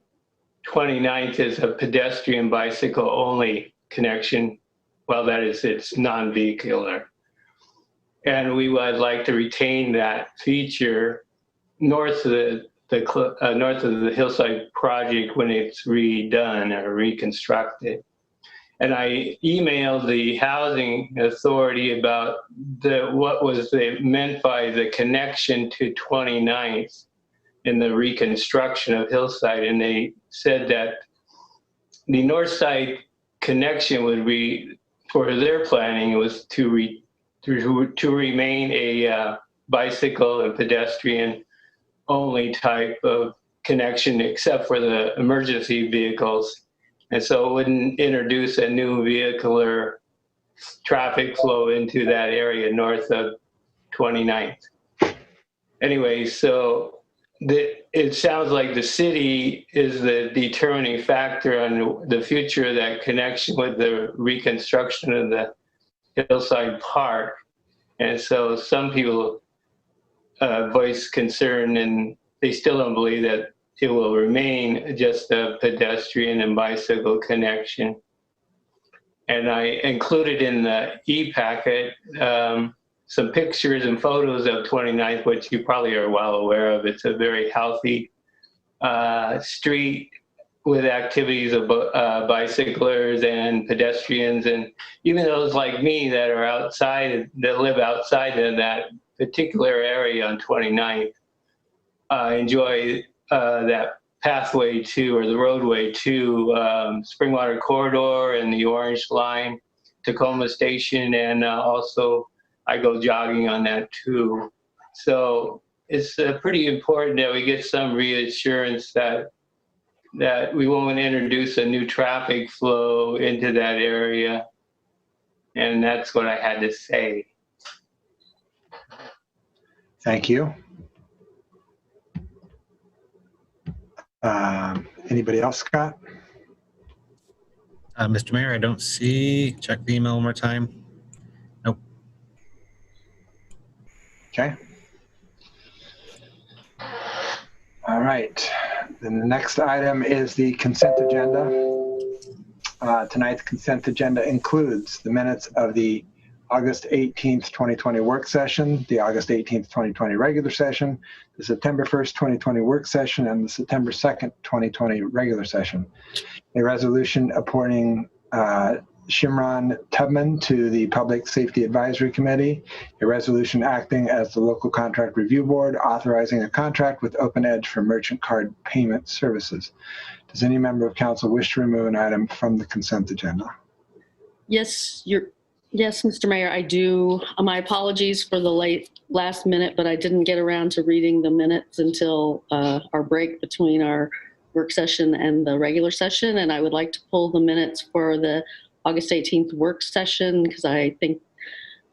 29th is a pedestrian bicycle only connection. Well, that is, it's non-vehicular. And we would like to retain that feature north of the Hillside project when it's redone or reconstructed. And I emailed the housing authority about what was meant by the connection to 29th in the reconstruction of Hillside. And they said that the north side connection would be, for their planning, it was to remain a bicycle and pedestrian only type of connection, except for the emergency vehicles. And so it wouldn't introduce a new vehicular traffic flow into that area north of 29th. Anyway, so it sounds like the city is the determining factor on the future of that connection with the reconstruction of the Hillside Park. And so some people voice concern, and they still don't believe that it will remain just a pedestrian and bicycle connection. And I included in the e-packet some pictures and photos of 29th, which you probably are well aware of. It's a very healthy street with activities of bicyclers and pedestrians, and even those like me that are outside, that live outside of that particular area on 29th, enjoy that pathway to, or the roadway to Springwater Corridor and the Orange Line, Tacoma Station, and also I go jogging on that too. So it's pretty important that we get some reassurance that we won't introduce a new traffic flow into that area. And that's what I had to say. Thank you. Anybody else, Scott? Mr. Mayor, I don't see. Check the email one more time. Nope. Okay. All right. Then the next item is the consent agenda. Tonight's consent agenda includes the minutes of the August 18th, 2020 work session, the August 18th, 2020 regular session, the September 1st, 2020 work session, and the September 2nd, 2020 regular session. A resolution appointing Shimron Tubman to the Public Safety Advisory Committee, a resolution acting as the local contract review board, authorizing a contract with Open Edge for merchant card payment services. Does any member of council wish to remove an item from the consent agenda? Yes, Mr. Mayor, I do. My apologies for the last minute, but I didn't get around to reading the minutes until our break between our work session and the regular session. And I would like to pull the minutes for the August 18th work session because I think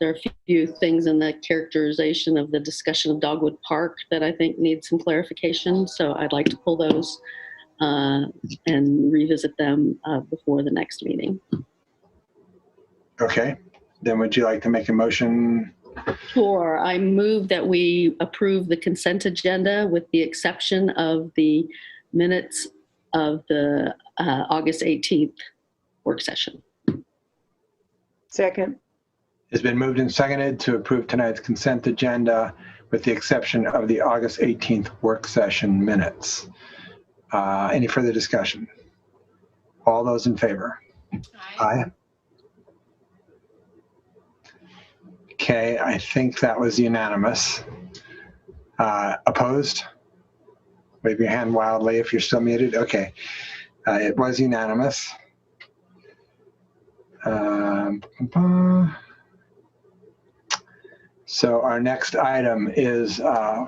there are a few things in the characterization of the discussion of Dogwood Park that I think need some clarification. So I'd like to pull those and revisit them before the next meeting. Okay, then would you like to make a motion? Sure. I move that we approve the consent agenda with the exception of the minutes of the August 18th work session. Second. It's been moved and seconded to approve tonight's consent agenda with the exception of the August 18th work session minutes. Any further discussion? All those in favor? Aye. Okay, I think that was unanimous. Opposed? Wave your hand wildly if you're still muted. Okay, it was unanimous. So our next item is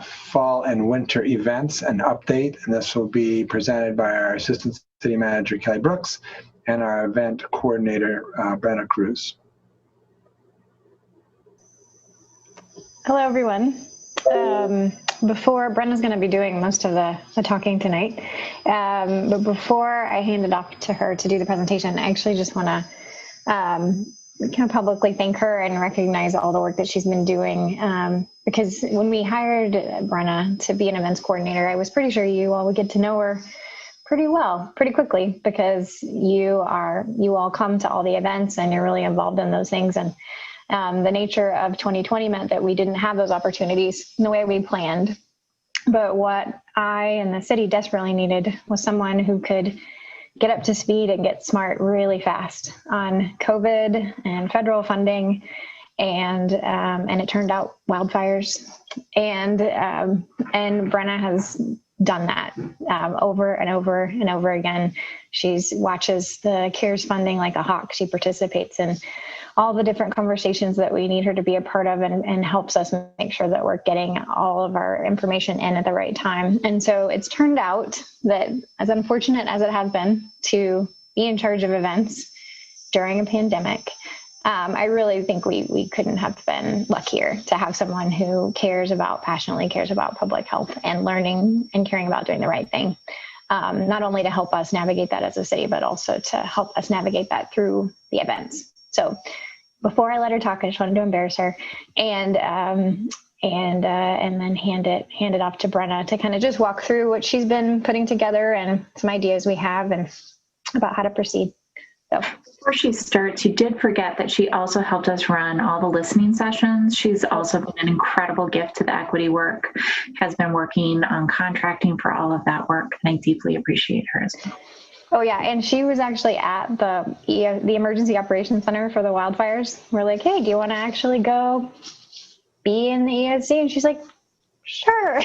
fall and winter events and update, and this will be presented by our Assistant City Manager, Kelly Brooks, and our event coordinator, Brenna Cruz. Hello, everyone. Before Brenda's going to be doing most of the talking tonight, but before I hand it off to her to do the presentation, I actually just want to kind of publicly thank her and recognize all the work that she's been doing. Because when we hired Brenna to be an events coordinator, I was pretty sure you all would get to know her pretty well, pretty quickly, because you all come to all the events and you're really involved in those things. And the nature of 2020 meant that we didn't have those opportunities in the way we planned. But what I and the city desperately needed was someone who could get up to speed and get smart really fast on COVID and federal funding. And it turned out wildfires. And Brenna has done that over and over and over again. She watches the CARES funding like a hawk. She participates in all the different conversations that we need her to be a part of and helps us make sure that we're getting all of our information in at the right time. And so it's turned out that, as unfortunate as it has been to be in charge of events during a pandemic, I really think we couldn't have been luckier to have someone who passionately cares about public health and learning and caring about doing the right thing. Not only to help us navigate that as a city, but also to help us navigate that through the events. So before I let her talk, I just wanted to embarrass her and then hand it off to Brenna to kind of just walk through what she's been putting together and some ideas we have and about how to proceed. So before she starts, you did forget that she also helped us run all the listening sessions. She's also been an incredible gift to the equity work, has been working on contracting for all of that work, and I deeply appreciate her as well. Oh yeah, and she was actually at the Emergency Operations Center for the wildfires. We're like, hey, do you want to actually go be in the ESC? And she's like, sure.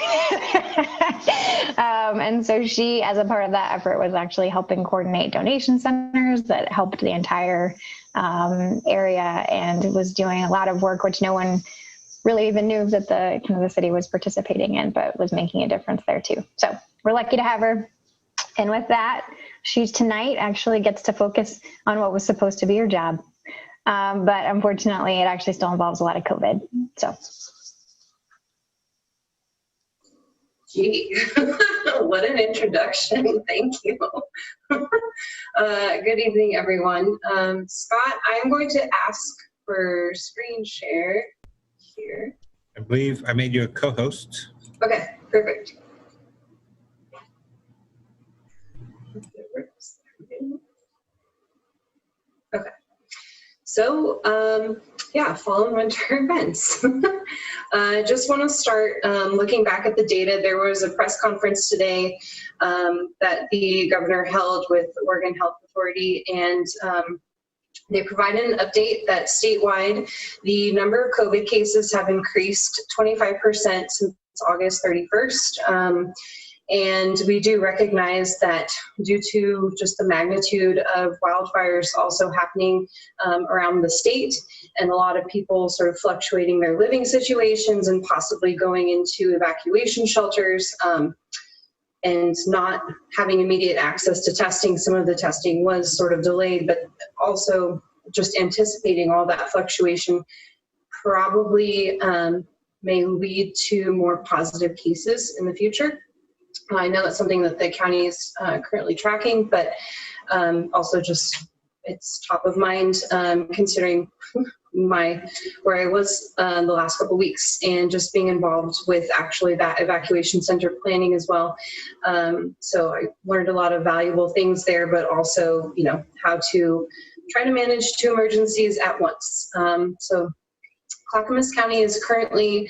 And so she, as a part of that effort, was actually helping coordinate donation centers that helped the entire area and was doing a lot of work, which no one really even knew that the city was participating in, but was making a difference there too. So we're lucky to have her. And with that, she tonight actually gets to focus on what was supposed to be her job. But unfortunately, it actually still involves a lot of COVID. So. Gee, what an introduction. Thank you. Good evening, everyone. Scott, I'm going to ask for screen share here. I believe I made you a co-host. Okay, perfect. Okay. So, fall and winter events. Just want to start looking back at the data. There was a press conference today that the governor held with the Oregon Health Authority, and they provided an update that statewide, the number of COVID cases have increased 25% since August 31st. And we do recognize that due to just the magnitude of wildfires also happening around the state, and a lot of people sort of fluctuating their living situations and possibly going into evacuation shelters, and not having immediate access to testing. Some of the testing was sort of delayed, but also just anticipating all that fluctuation probably may lead to more positive cases in the future. I know that's something that the county is currently tracking, but also just it's top of mind considering where I was the last couple of weeks, and just being involved with actually that evacuation center planning as well. So I learned a lot of valuable things there, but also, you know, how to try to manage two emergencies at once. So Clackamas County is currently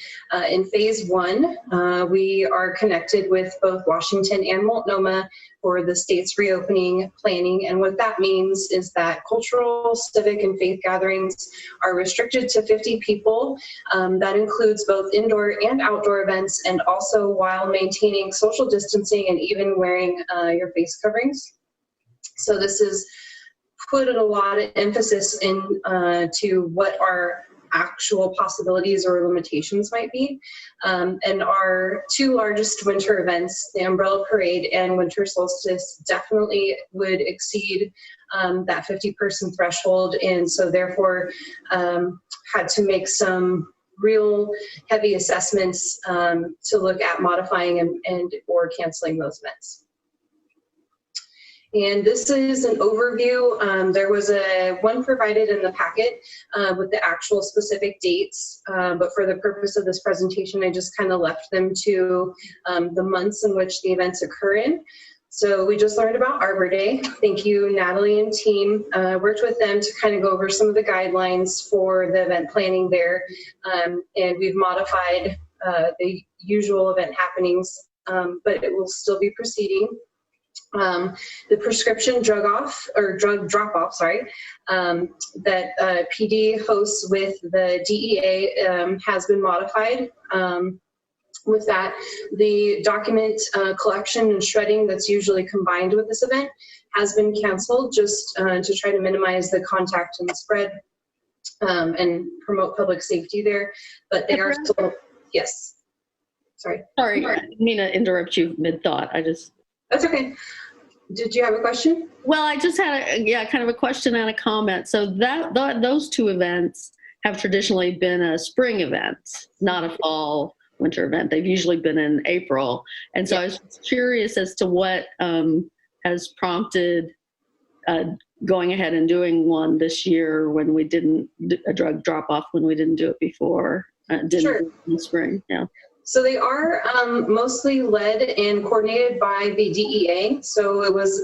in phase 1. We are connected with both Washington and Multnomah for the state's reopening planning. And what that means is that cultural, civic, and faith gatherings are restricted to 50 people. That includes both indoor and outdoor events, and also while maintaining social distancing and even wearing your face coverings. So this is put a lot of emphasis in to what our actual possibilities or limitations might be. And our two largest winter events, the Umbrella Parade and Winter Solstice, definitely would exceed that 50-person threshold. And so therefore had to make some real heavy assessments to look at modifying and or canceling those events. And this is an overview. There was one provided in the packet with the actual specific dates, but for the purpose of this presentation, I just kind of left them to the months in which the events occur in. So we just learned about Arbor Day. Thank you, Natalie and team. Worked with them to kind of go over some of the guidelines for the event planning there. And we've modified the usual event happenings, but it will still be proceeding. The prescription drug drop off, that PD hosts with the DEA has been modified. With that, the document collection and shredding that's usually combined with this event has been canceled, just to try to minimize the contact and the spread and promote public safety there. But they are still, yes. Sorry, I didn't mean to interrupt you mid-thought. That's okay. Did you have a question? Well, I just had kind of a question and a comment. So those two events have traditionally been a spring event, not a fall winter event. They've usually been in April. And so I was curious as to what has prompted going ahead and doing one this year when we didn't, a drug drop off when we didn't do it before, Sure. in the spring. Yeah. So they are mostly led and coordinated by the DEA. So it was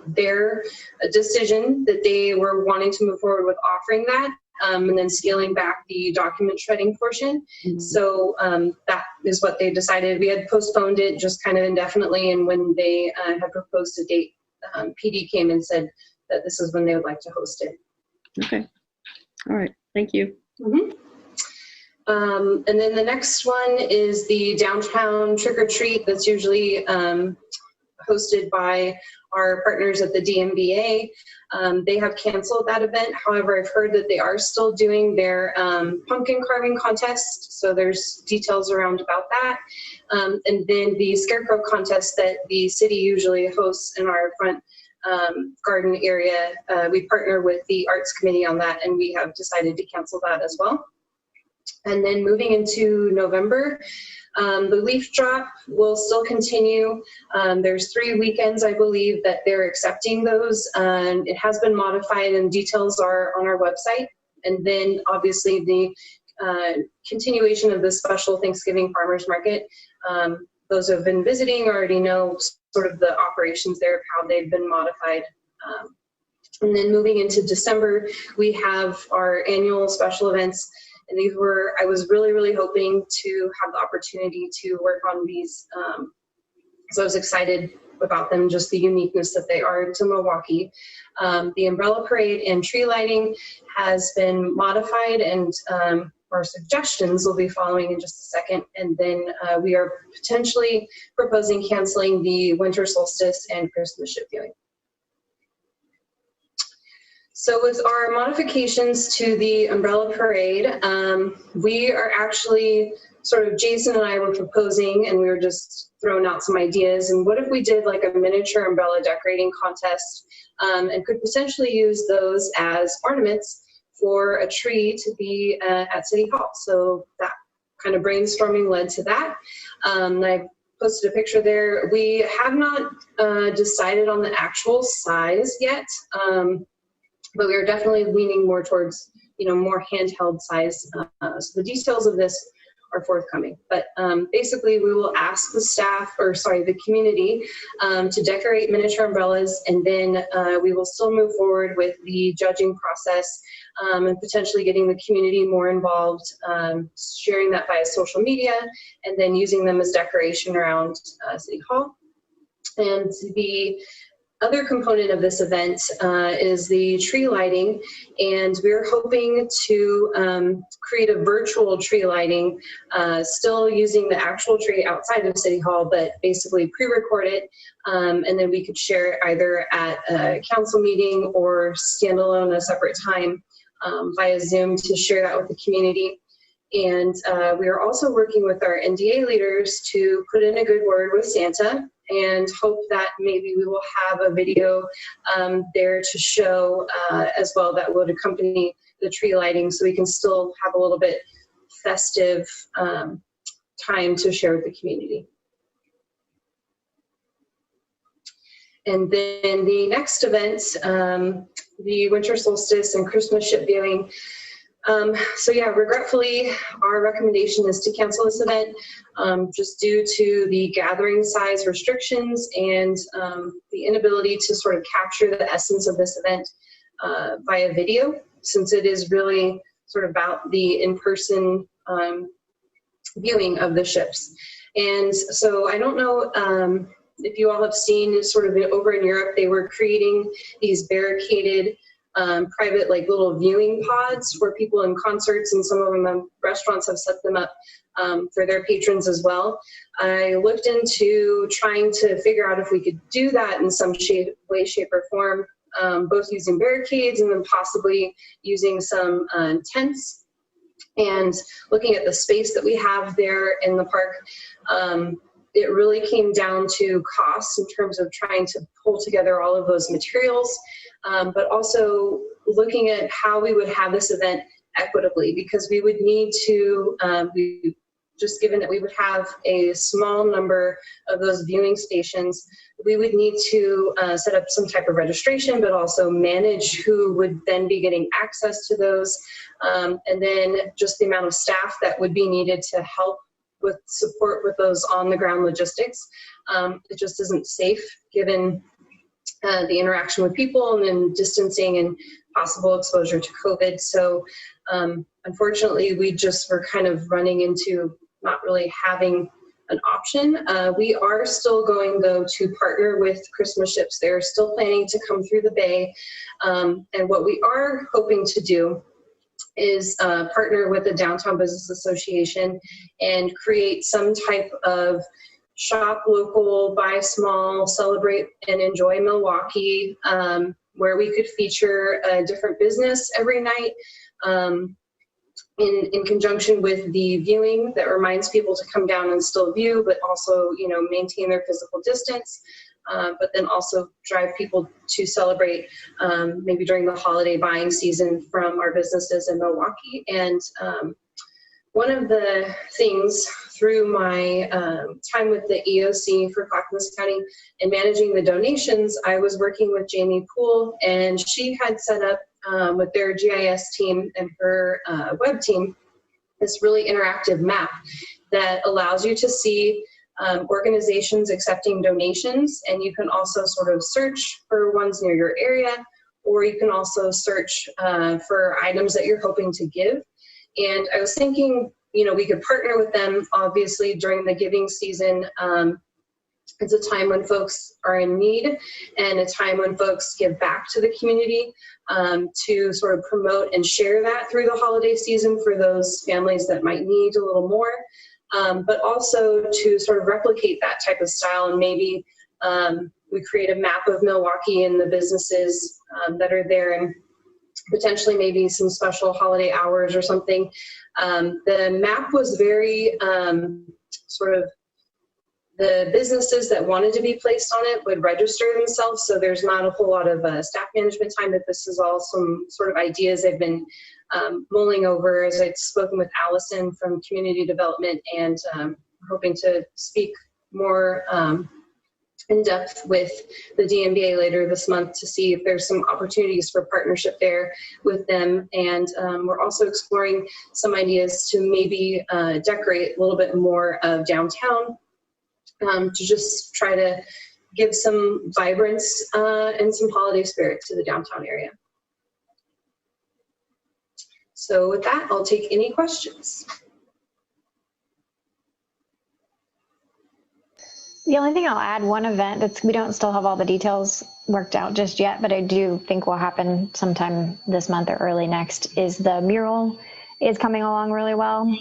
their decision that they were wanting to move forward with offering that and then scaling back the document shredding portion. Mm-hmm. So that is what they decided. We had postponed it just kind of indefinitely. And when they had proposed a date, PD came and said that this is when they would like to host it. Okay. All right. Thank you. Mm-hmm. And then the next one is the downtown trick or treat that's usually hosted by our partners at the DMVA. They have canceled that event. However, I've heard that they are still doing their pumpkin carving contest. So there's details around about that. And then the scarecrow contest that the city usually hosts in our front garden area. We partner with the Arts Committee on that, and we have decided to cancel that as well. And then moving into November, the leaf drop will still continue. There's 3 weekends, I believe, that they're accepting those. And it has been modified and details are on our website. And then obviously the continuation of the special Thanksgiving farmers market. Those who have been visiting already know sort of the operations there of how they've been modified. And then moving into December, we have our annual special events. And these were, I was really, really hoping to have the opportunity to work on these. So I was excited about them, just the uniqueness that they are to Milwaukie. The Umbrella Parade and tree lighting has been modified and our suggestions will be following in just a second. And then we are potentially proposing canceling the winter solstice and Christmas ship viewing. So with our modifications to the umbrella parade, we are actually sort of, Jason and I were proposing, and we were just throwing out some ideas. And what if we did like a miniature umbrella decorating contest and could potentially use those as ornaments for a tree to be at City Hall. So that kind of brainstorming led to that. I posted a picture there. We have not decided on the actual size yet, but we are definitely leaning more towards, more handheld size. So the details of this are forthcoming. But basically, we will ask the community to decorate miniature umbrellas, and then we will still move forward with the judging process and potentially getting the community more involved, sharing that via social media, and then using them as decoration around City Hall. And the other component of this event is the tree lighting, and we're hoping to create a virtual tree lighting, still using the actual tree outside of City Hall, but basically pre-record it, and then we could share it either at a council meeting or standalone a separate time via Zoom to share that with the community. And we are also working with our NDA leaders to put in a good word with Santa, and hope that maybe we will have a video there to show as well that would accompany the tree lighting, so we can still have a little bit festive time to share with the community. And then the next event, the winter solstice and Christmas ship viewing. So yeah, regretfully, our recommendation is to cancel this event just due to the gathering size restrictions and the inability to sort of capture the essence of this event via video, since it is really sort of about the in-person viewing of the ships. And so I don't know if you all have seen sort of over in Europe, they were creating these barricaded private like little viewing pods where people in concerts, and some of them restaurants have set them up for their patrons as well. I looked into trying to figure out if we could do that in some way, shape, or form, both using barricades and then possibly using some tents. And looking at the space that we have there in the park, it really came down to costs in terms of trying to pull together all of those materials. But also looking at how we would have this event equitably, because we would need to, just given that we would have a small number of those viewing stations, we would need to set up some type of registration, but also manage who would then be getting access to those. And then just the amount of staff that would be needed to help with support with those on the ground logistics. It just isn't safe given the interaction with people and then distancing and possible exposure to COVID. So unfortunately, we just were kind of running into not really having an option. We are still going though to partner with Christmas ships. They're still planning to come through the bay. And what we are hoping to do is partner with the Downtown Business Association and create some type of shop local, buy small, celebrate and enjoy Milwaukie, where we could feature a different business every night in conjunction with the viewing that reminds people to come down and still view, but also, maintain their physical distance, but then also drive people to celebrate maybe during the holiday buying season from our businesses in Milwaukie. And one of the things through my time with the EOC for Clackamas County and managing the donations, I was working with Jamie Poole, and she had set up with their GIS team and her web team this really interactive map that allows you to see organizations accepting donations, and you can also sort of search for ones near your area, or you can also search for items that you're hoping to give. And I was thinking, we could partner with them, obviously, during the giving season It's a time when folks are in need and a time when folks give back to the community to sort of promote and share that through the holiday season for those families that might need a little more, but also to sort of replicate that type of style. And maybe we create a map of Milwaukie and the businesses that are there, and potentially maybe some special holiday hours or something. The map was very sort of, the businesses that wanted to be placed on it would register themselves, so there's not a whole lot of staff management time, but this is all some sort of ideas I've been mulling over as I've spoken with Allison from Community Development, and hoping to speak more in depth with the DMBA later this month to see if there's some opportunities for partnership there with them. And we're also exploring some ideas to maybe decorate a little bit more of downtown, to just try to give some vibrance and some holiday spirit to the downtown area. So with that, I'll take any questions. The only thing I'll add, one event that's, we don't still have all the details worked out just yet, but I do think will happen sometime this month or early next, is the mural is coming along really well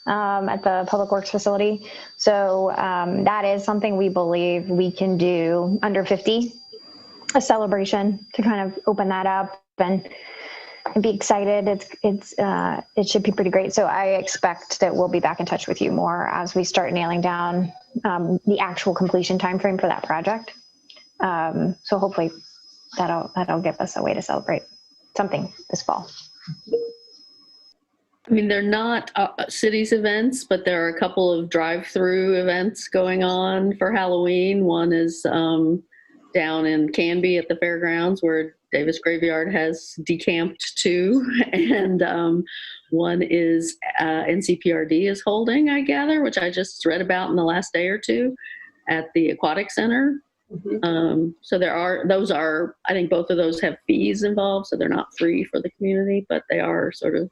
at the Public Works facility. So that is something we believe we can do under 50, a celebration to kind of open that up and be excited. It should be pretty great. So I expect that we'll be back in touch with you more as we start nailing down the actual completion timeframe for that project. So hopefully that'll give us a way to celebrate something this fall. I mean, they're not cities events, but there are a couple of drive-through events going on for Halloween. One is down in Canby at the fairgrounds where Davis Graveyard has decamped to, and one is NCPRD is holding, I gather, which I just read about in the last day or two at the Aquatic Center. Mm-hmm. So those are, I think both of those have fees involved, so they're not free for the community, but they are sort of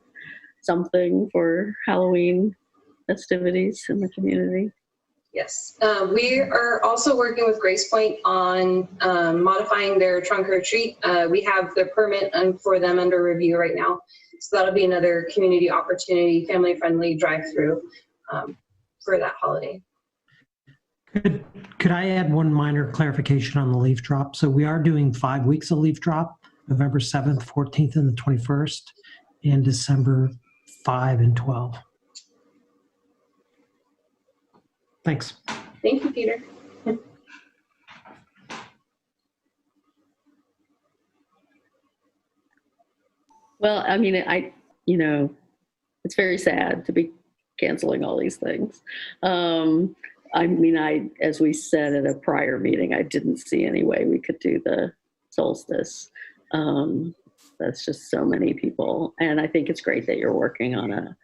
something for Halloween festivities in the community. Yes, we are also working with Grace Point on modifying their trunk or treat. We have the permit for them under review right now. So that'll be another community opportunity, family-friendly drive-through for that holiday. Could I add one minor clarification on the leaf drop? So we are doing 5 weeks of leaf drop, November 7th, 14th, and the 21st, and December 5 and 12. Thanks. Thank you, Peter. Well, I mean, it's very sad to be canceling all these things. I mean, as we said at a prior meeting, I didn't see any way we could do the solstice. That's just so many people. And I think it's great that you're working on a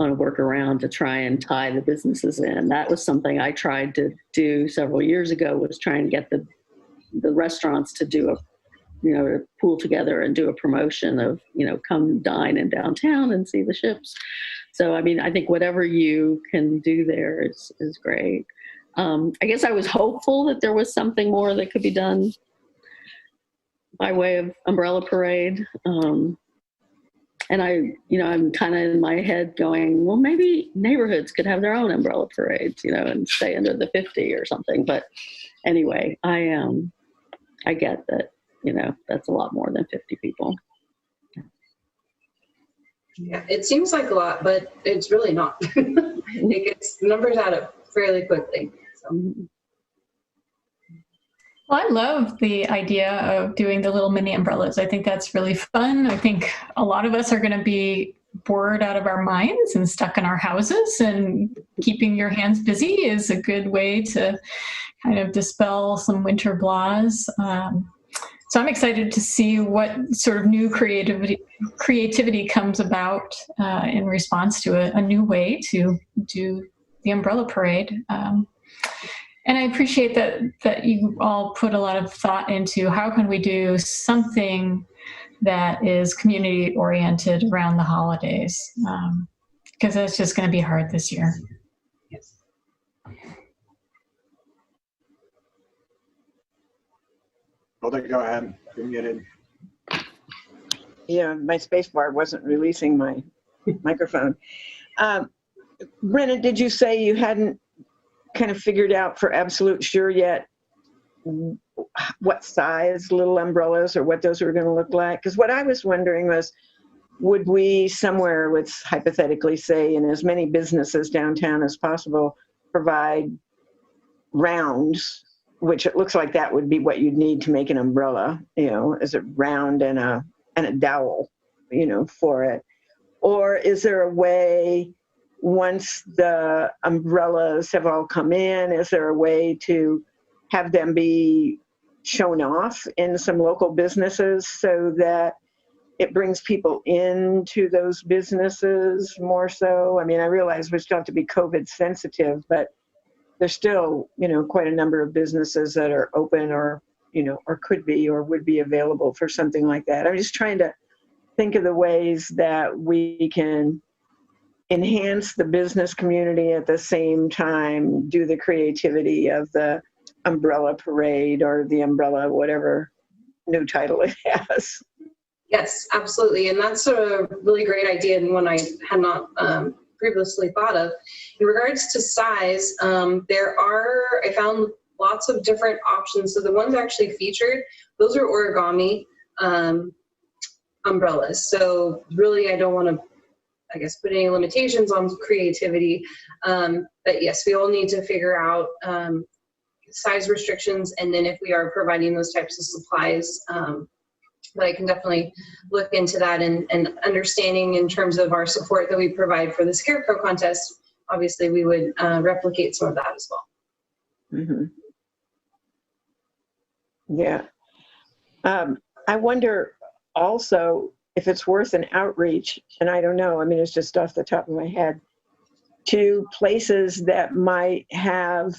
workaround to try and tie the businesses in. That was something I tried to do several years ago, was trying to get the restaurants to do to pool together and do a promotion of, come dine in downtown and see the ships. So, I mean, I think whatever you can do there is great. I guess I was hopeful that there was something more that could be done by way of umbrella parade. And I'm kind of in my head going, well, maybe neighborhoods could have their own umbrella parades, and stay under the 50 or something. But anyway, I get that, that's a lot more than 50 people. Yeah, it seems like a lot, but it's really not. It gets numbers add up fairly quickly. So. Well, I love the idea of doing the little mini umbrellas. I think that's really fun. I think a lot of us are going to be bored out of our minds and stuck in our houses, and keeping your hands busy is a good way to kind of dispel some winter blahs. So I'm excited to see what sort of new creativity comes about in response to a new way to do the umbrella parade. And I appreciate that you all put a lot of thought into how can we do something that is community oriented around the holidays, because that's just going to be hard this year. Well, go ahead. You're muted. Yeah, my space bar wasn't releasing my microphone. Brenna, did you say you hadn't kind of figured out for absolute sure yet what size little umbrellas or what those were going to look like? Because what I was wondering was, would we somewhere, let's hypothetically say, in as many businesses downtown as possible, provide rounds, which it looks like that would be what you'd need to make an umbrella, as a round and a dowel, for it? Or is there a way, once the umbrellas have all come in, is there a way to have them be shown off in some local businesses so that it brings people into those businesses more so? I mean, I realize we still have to be COVID sensitive, but there's still, quite a number of businesses that are open or, or could be or would be available for something like that. I'm just trying to think of the ways that we can enhance the business community at the same time do the creativity of the umbrella parade or the umbrella, whatever new title it has. Yes, absolutely. And that's a really great idea and one I had not previously thought of. In regards to size, I found lots of different options. So the ones actually featured, those are origami umbrellas. So really, I don't want to, put any limitations on creativity. But yes, we all need to figure out size restrictions. And then if we are providing those types of supplies, but I can definitely look into that and understanding in terms of our support that we provide for the Scarecrow contest. Obviously, we would replicate some of that as well. Mm-hmm. Yeah. I wonder also if it's worth an outreach, and I don't know, it's just off the top of my head, to places that might have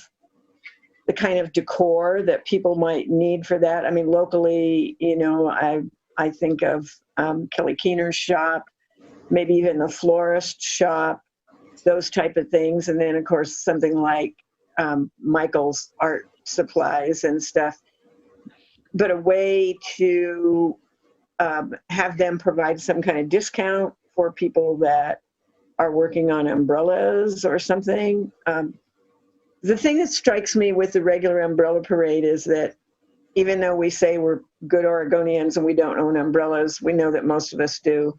the kind of decor that people might need for that. Locally, I think of Kelly Keener's shop, maybe even the florist shop, those type of things. And then, of course, something like Michael's art supplies and stuff. But a way to have them provide some kind of discount for people that are working on umbrellas or something. The thing that strikes me with the regular umbrella parade is that even though we say we're good Oregonians and we don't own umbrellas, we know that most of us do,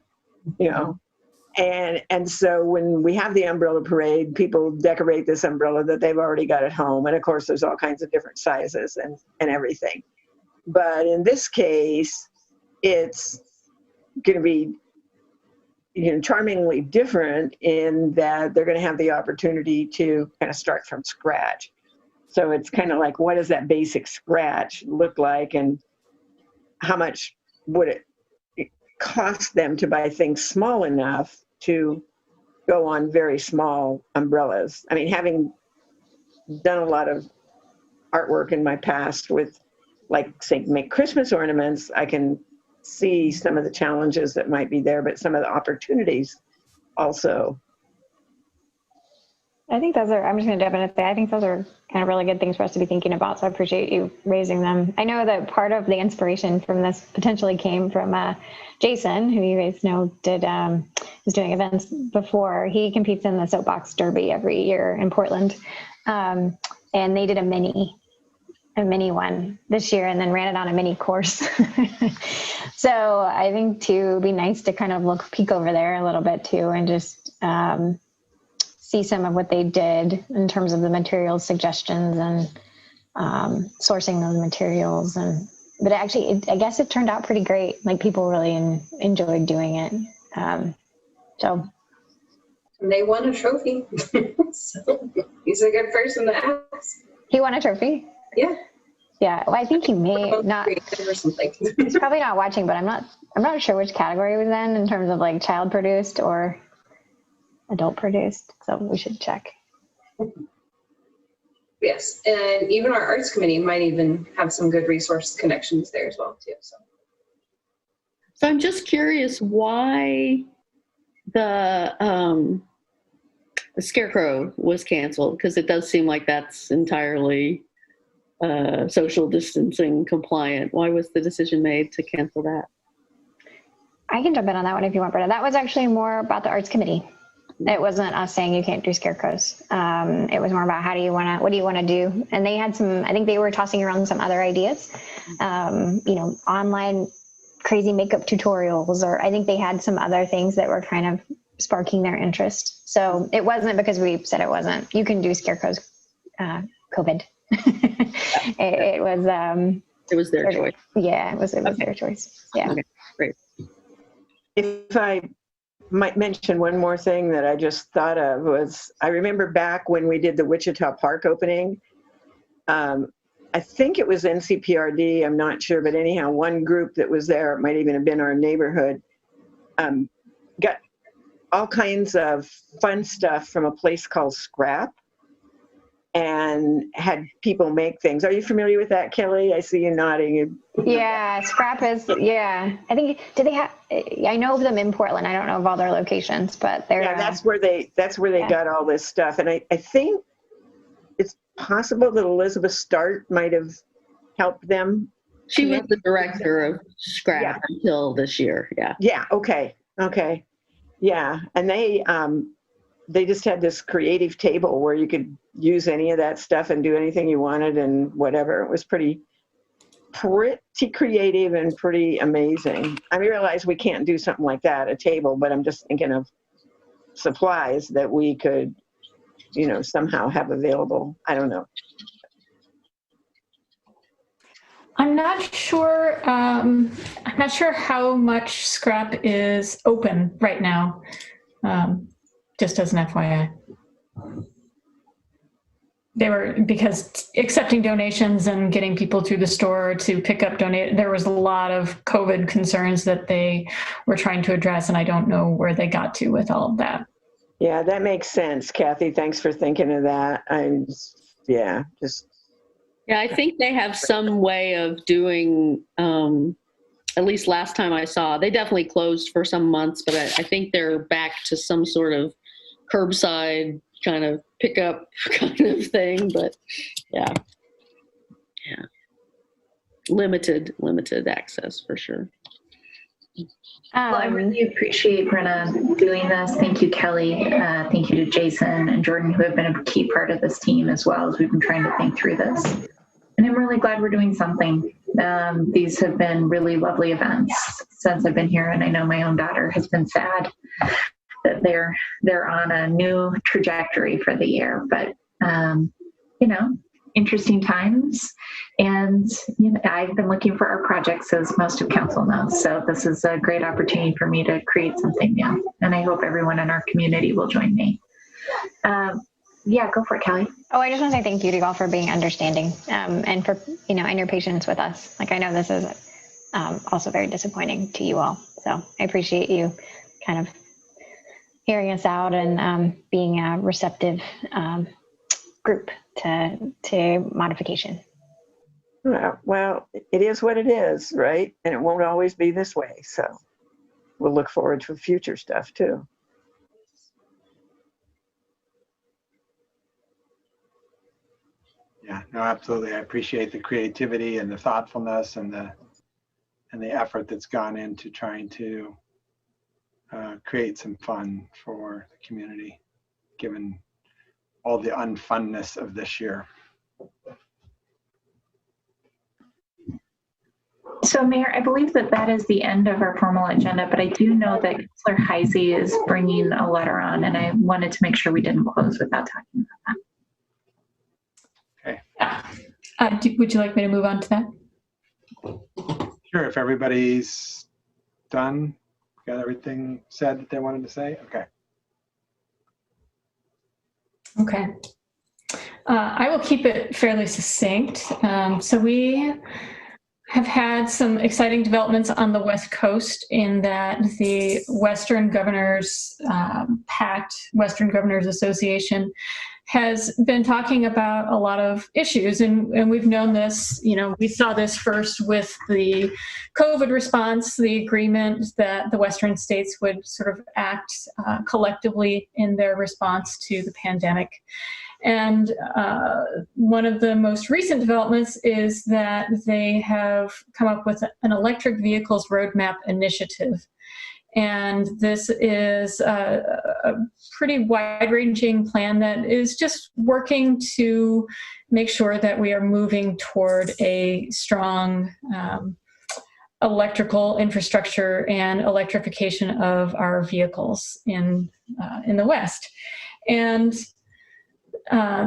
And so when we have the umbrella parade, people decorate this umbrella that they've already got at home. And of course, there's all kinds of different sizes and everything. But in this case, it's going to be charmingly different in that they're going to have the opportunity to kind of start from scratch. So it's kind of like, what does that basic scratch look like, and how much would it cost them to buy things small enough to go on very small umbrellas? Having done a lot of artwork in my past with, like, say, make Christmas ornaments, I can see some of the challenges that might be there, but some of the opportunities also. I think those are, I'm just going to jump in and say, I think those are kind of really good things for us to be thinking about. So I appreciate you raising them. I know that part of the inspiration from this potentially came from Jason, who you guys know was doing events before. He competes in the Soapbox Derby every year in Portland. And they did a mini one this year and then ran it on a mini course. So I think too, it'd be nice to kind of peek over there a little bit too, and just see some of what they did in terms of the materials suggestions and sourcing those materials. But actually, I guess it turned out pretty great. Like, people really enjoyed doing it. So. And they won a trophy. So he's a good person to ask. He won a trophy? Yeah. Yeah, well, I think he may not. Or something. He's probably not watching, but I'm not sure which category he was in terms of like child produced or adult produced. So we should check. Yes, and even our arts committee might even have some good resource connections there as well too. So I'm just curious why the Scarecrow was canceled, because it does seem like that's entirely social distancing compliant. Why was the decision made to cancel that? I can jump in on that one if you want, Britta. That was actually more about the arts committee. It wasn't us saying you can't do scarecrows. It was more about what do you want to do? And they had I think they were tossing around some other ideas, online crazy makeup tutorials, or I think they had some other things that were kind of sparking their interest. So it wasn't because we said it wasn't, you can do scarecrows, COVID. It was their choice. Yeah, it was their choice. Yeah. Okay, great. If I might mention one more thing that I just thought of was, I remember back when we did the Wichita Park opening, I think it was NCPRD, I'm not sure, but anyhow, one group that was there, it might even have been our neighborhood, got all kinds of fun stuff from a place called Scrap and had people make things. Are you familiar with that, Kelly? I see you nodding. Yeah, Scrap is, I think, I know of them in Portland. I don't know of all their locations, but they're. Yeah, that's where they got all this stuff. And I think it's possible that Elizabeth Stark might have helped them. She was the director of Scrap until this year. Yeah. Yeah. Okay. Yeah. And they just had this creative table where you could use any of that stuff and do anything you wanted and whatever. It was pretty creative and pretty amazing. I realize we can't do something like that at a table, but I'm just thinking of supplies that we could, somehow have available. I don't know. I'm not sure how much Scrap is open right now. Just as an FYI. Because accepting donations and getting people to the store to pick up there was a lot of COVID concerns that they were trying to address, and I don't know where they got to with all of that. Yeah, that makes sense, Kathy. Thanks for thinking of that. Yeah, I think they have some way of doing, at least last time I saw, they definitely closed for some months, but I think they're back to some sort of curbside kind of pickup kind of thing, but yeah. Limited access for sure. Well, I really appreciate Brenna doing this. Thank you, Kelly. Thank you to Jason and Jordan, who have been a key part of this team as well as we've been trying to think through this. And I'm really glad we're doing something. These have been really lovely events since I've been here, and I know my own daughter has been sad that they're on a new trajectory for the year, but interesting times. And I've been looking for our projects, as most of council knows. So this is a great opportunity for me to create something new, and I hope everyone in our community will join me. Yeah, go for it, Kelly. Oh, I just want to say thank you to you all for being understanding and for and your patience with us. Like, I know this is also very disappointing to you all, so I appreciate you kind of hearing us out and being a receptive group to modification. Well, it is what it is, right? And it won't always be this way. So we'll look forward to future stuff too. Yeah, no, absolutely. I appreciate the creativity and the thoughtfulness and the effort that's gone into trying to create some fun for the community, given all the unfunness of this year. So, Mayor, I believe that is the end of our formal agenda, but I do know that Councilor Heisey is bringing a letter on, and I wanted to make sure we didn't close without talking about that. Okay. Would you like me to move on to that? Sure, if everybody's done, got everything said that they wanted to say? Okay. Okay. I will keep it fairly succinct. So we have had some exciting developments on the West Coast in that the Western Governors Pact, Western Governors Association, has been talking about a lot of issues. And we've known this, we saw this first with the COVID response, the agreement that the Western states would sort of act collectively in their response to the pandemic. And one of the most recent developments is that they have come up with an electric vehicles roadmap initiative. And this is a pretty wide-ranging plan that is just working to make sure that we are moving toward a strong electrical infrastructure and electrification of our vehicles in the West. And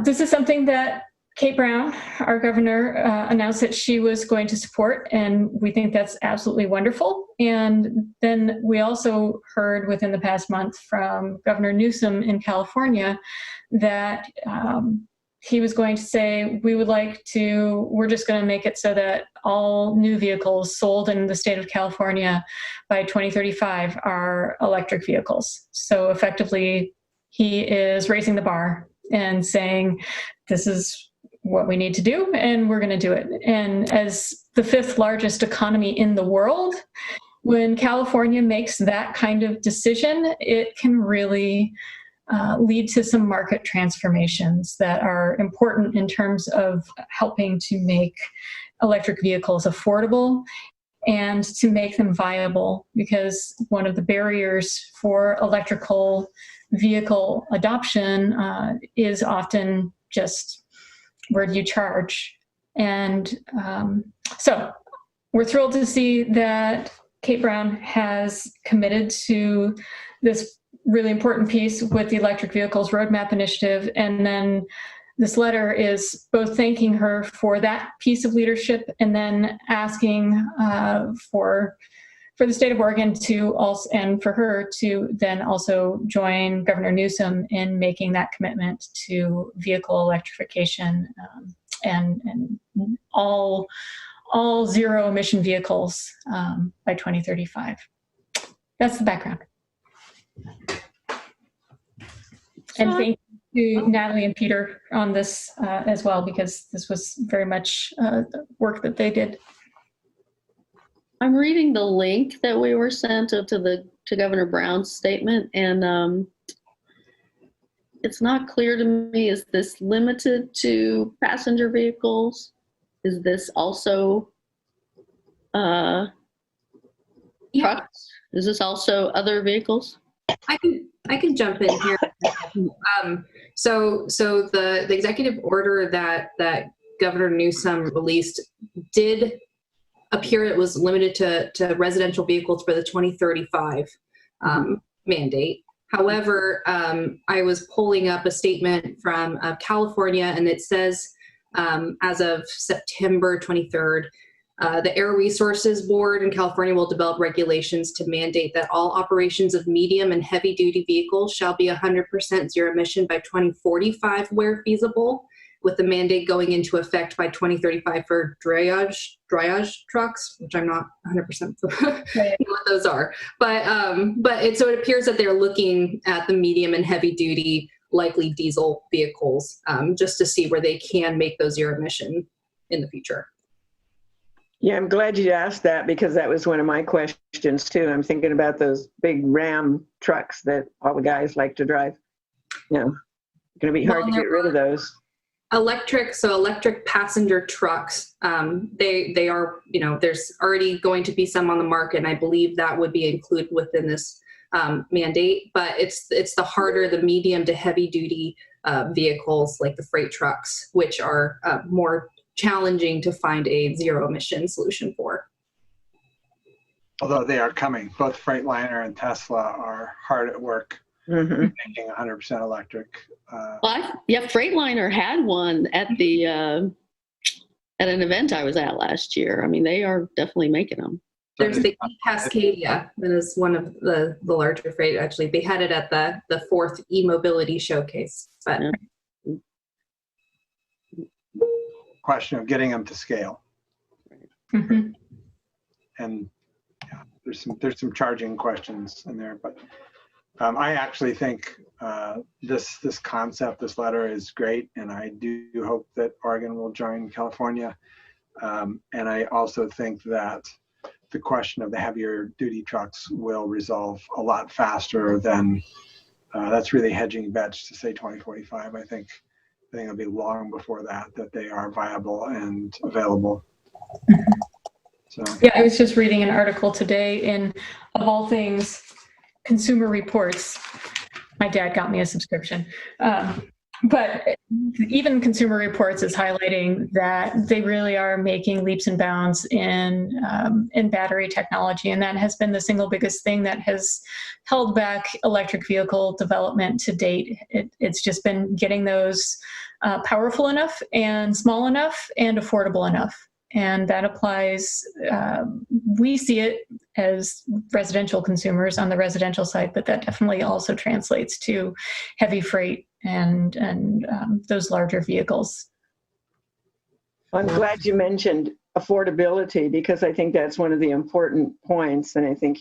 this is something that Kate Brown, our governor, announced that she was going to support, and we think that's absolutely wonderful. And then we also heard within the past month from Governor Newsom in California that he was going to say, we're just going to make it so that all new vehicles sold in the state of California by 2035 are electric vehicles. So effectively, he is raising the bar and saying, this is what we need to do, and we're going to do it. And as the 5th largest economy in the world, when California makes that kind of decision, it can really lead to some market transformations that are important in terms of helping to make electric vehicles affordable and to make them viable, because one of the barriers for electrical vehicle adoption is often just, where do you charge? And so we're thrilled to see that Kate Brown has committed to this really important piece with the Electric Vehicles Roadmap Initiative. And then this letter is both thanking her for that piece of leadership and then asking for the state of Oregon to also, and for her to then also join Governor Newsom in making that commitment to vehicle electrification and all zero emission vehicles by 2035. That's the background. And thank you to Natalie and Peter on this as well, because this was very much work that they did. I'm reading the link that we were sent to Governor Brown's statement, and it's not clear to me, is this limited to passenger vehicles? Is this also trucks? Is this also other vehicles? I can jump in here. So the executive order that Governor Newsom released did appear it was limited to residential vehicles for the 2035 mandate. However, I was pulling up a statement from California, and it says as of September 23rd, the Air Resources Board in California will develop regulations to mandate that all operations of medium and heavy duty vehicles shall be 100% zero emission by 2045 where feasible, with the mandate going into effect by 2035 for dryage trucks, which I'm not 100% what those are. But so it appears that they're looking at the medium and heavy duty, likely diesel vehicles, just to see where they can make those zero emission in the future. Yeah, I'm glad you asked that, because that was one of my questions too. I'm thinking about those big Ram trucks that all the guys like to drive. Yeah, it's going to be hard to get rid of those. Electric passenger trucks, they are, there's already going to be some on the market, and I believe that would be included within this mandate, but it's the medium to heavy duty vehicles like the freight trucks, which are more challenging to find a zero emission solution for. Although they are coming, both Freightliner and Tesla are hard at work making 100% electric. Freightliner had one at the at an event I was at last year. I mean, they are definitely making them. There's the Cascadia, that is one of the larger freight. Actually, they had it at the 4th e-mobility showcase. But question of getting them to scale. And yeah, there's some charging questions in there, but I actually think this concept, this letter is great, and I do hope that Oregon will join California. And I also think that the question of the heavier duty trucks will resolve a lot faster than that's really hedging bets to say 2045. I think I think it'll be long before that they are viable and available. So yeah, I was just reading an article today in, of all things, Consumer Reports. My dad got me a subscription. But even Consumer Reports is highlighting that they really are making leaps and bounds in battery technology, and that has been the single biggest thing that has held back electric vehicle development to date. It's just been getting those powerful enough and small enough and affordable enough. And that applies, we see it as residential consumers on the residential side, but that definitely also translates to heavy freight and those larger vehicles. I'm glad you mentioned affordability, because I think that's one of the important points. And I think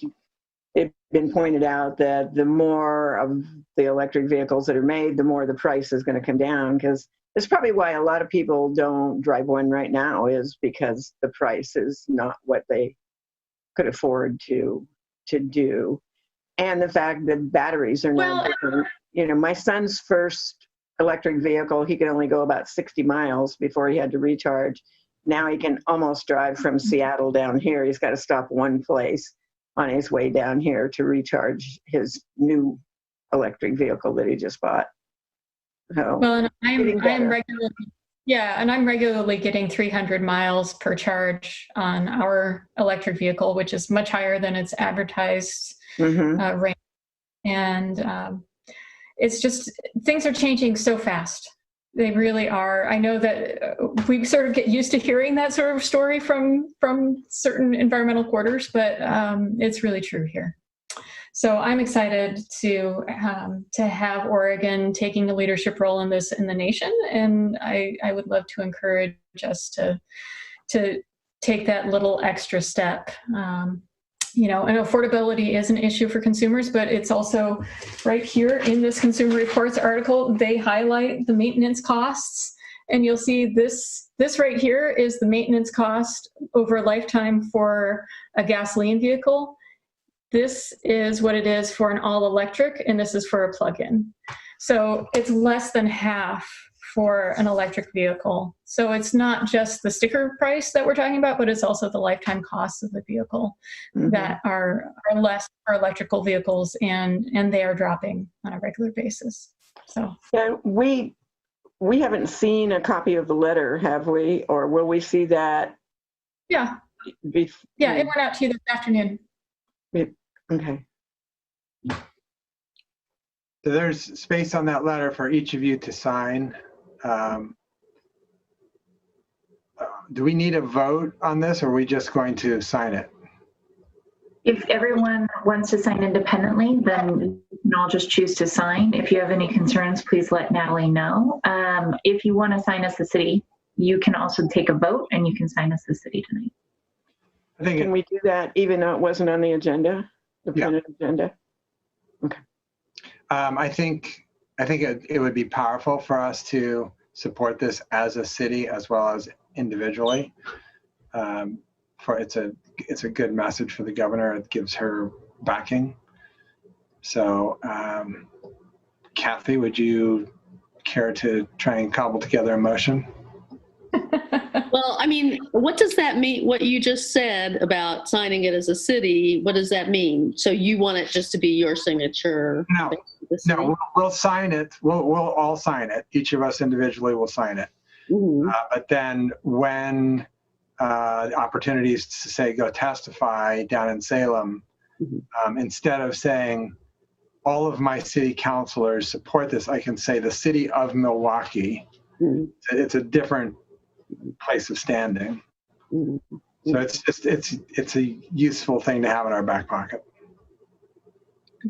it's been pointed out that the more of the electric vehicles that are made, the more the price is going to come down, because it's probably why a lot of people don't drive one right now, is because the price is not what they could afford to do. And the fact that batteries are now different. You know, my son's first electric vehicle, he could only go about 60 miles before he had to recharge. Now he can almost drive from Seattle down here. He's got to stop one place on his way down here to recharge his new electric vehicle that he just bought. So, well, and I'm regularly getting 300 miles per charge on our electric vehicle, which is much higher than its advertised range. And it's just, things are changing so fast. They really are. I know that we sort of get used to hearing that sort of story from certain environmental quarters, but it's really true here. So I'm excited to have Oregon taking a leadership role in this in the nation, and I would love to encourage us to take that little extra step. You know, and affordability is an issue for consumers, but it's also right here in this Consumer Reports article. They highlight the maintenance costs, and you'll see this right here is the maintenance cost over a lifetime for a gasoline vehicle. This is what it is for an all-electric, and this is for a plug-in. So it's less than half for an electric vehicle. So it's not just the sticker price that we're talking about, but it's also the lifetime costs of the vehicle that are less for electrical vehicles, and they are dropping on a regular basis. So yeah, we haven't seen a copy of the letter, have we? Or will we see that? Yeah. Yeah, it went out to you this afternoon. Okay. So there's space on that letter for each of you to sign. Do we need a vote on this, or are we just going to sign it? If everyone wants to sign independently, then you can all just choose to sign. If you have any concerns, please let Natalie know. If you want to sign as the city, you can also take a vote and you can sign as the city tonight. Can we do that even though it wasn't on the agenda, the printed agenda? Okay. I think it would be powerful for us to support this as a city as well as individually. It's a good message for the governor. It gives her backing. So, Kathy, would you care to try and cobble together a motion? Well, I mean, what does that mean? What you just said about signing it as a city, what does that mean? So you want it just to be your signature? No, we'll sign it. We'll all sign it. Each of us individually will sign it. But then when opportunities to say go testify down in Salem, instead of saying all of my city councilors support this, I can say the city of Milwaukie. It's a different place of standing. So it's a useful thing to have in our back pocket.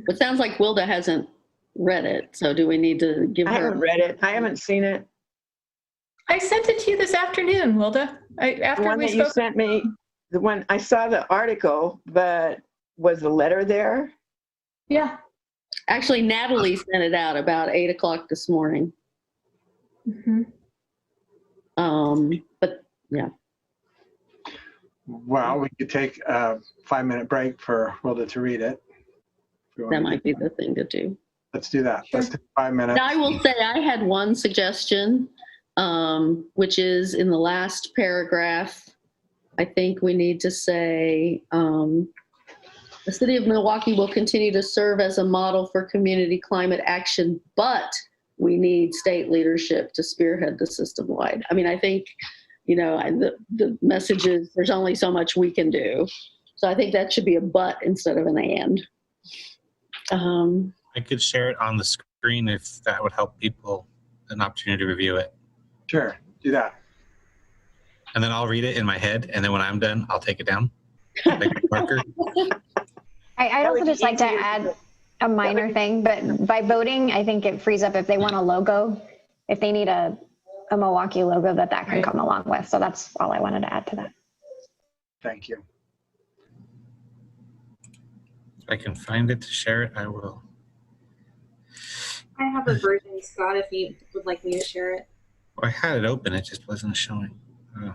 It sounds like Wilda hasn't read it, so do we need to give her? I haven't read it. I haven't seen it. I sent it to you this afternoon, Wilda. After the one we that spoke. You sent me, the one I saw the article, but was the letter there? Yeah. Actually, Natalie sent it out about 8 o'clock this morning. But yeah. Well, we could take a 5-minute break for Wilda to read it. That might be the thing to do. Let's do that. Let's take 5 minutes. Now, I will say I had one suggestion, which is in the last paragraph. I think we need to say, the city of Milwaukee will continue to serve as a model for community climate action, but we need state leadership to spearhead the system-wide. I mean, I think, you know, the message is there's only so much we can do. So I think that should be a but instead of an and. I could share it on the screen if that would help people an opportunity to review it. Sure, do that. And then I'll read it in my head, and then when I'm done, I'll take it down. Like a marker. I'd also just like to add a minor thing, but by voting, I think it frees up if they want a logo, if they need a Milwaukie logo that can come along with. So that's all I wanted to add to that. Thank you. If I can find it to share it, I will. I have a version, Scott, if you would like me to share it. Well, I had it open, it just wasn't showing. Oh.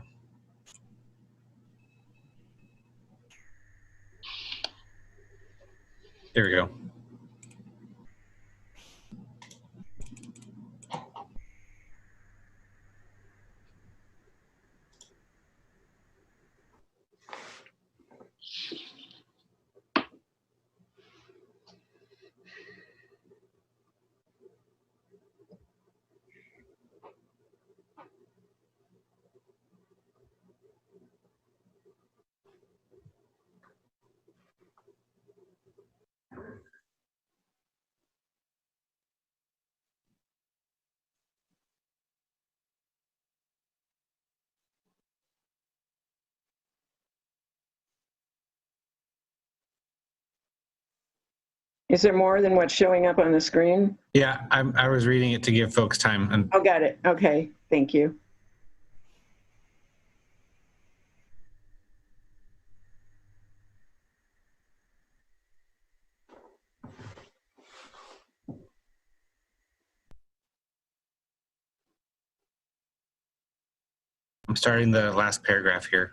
There we go. Is there more than what's showing up on the screen? Yeah, I was reading it to give folks time. And Oh, got it. Okay, thank you. I'm starting the last paragraph here.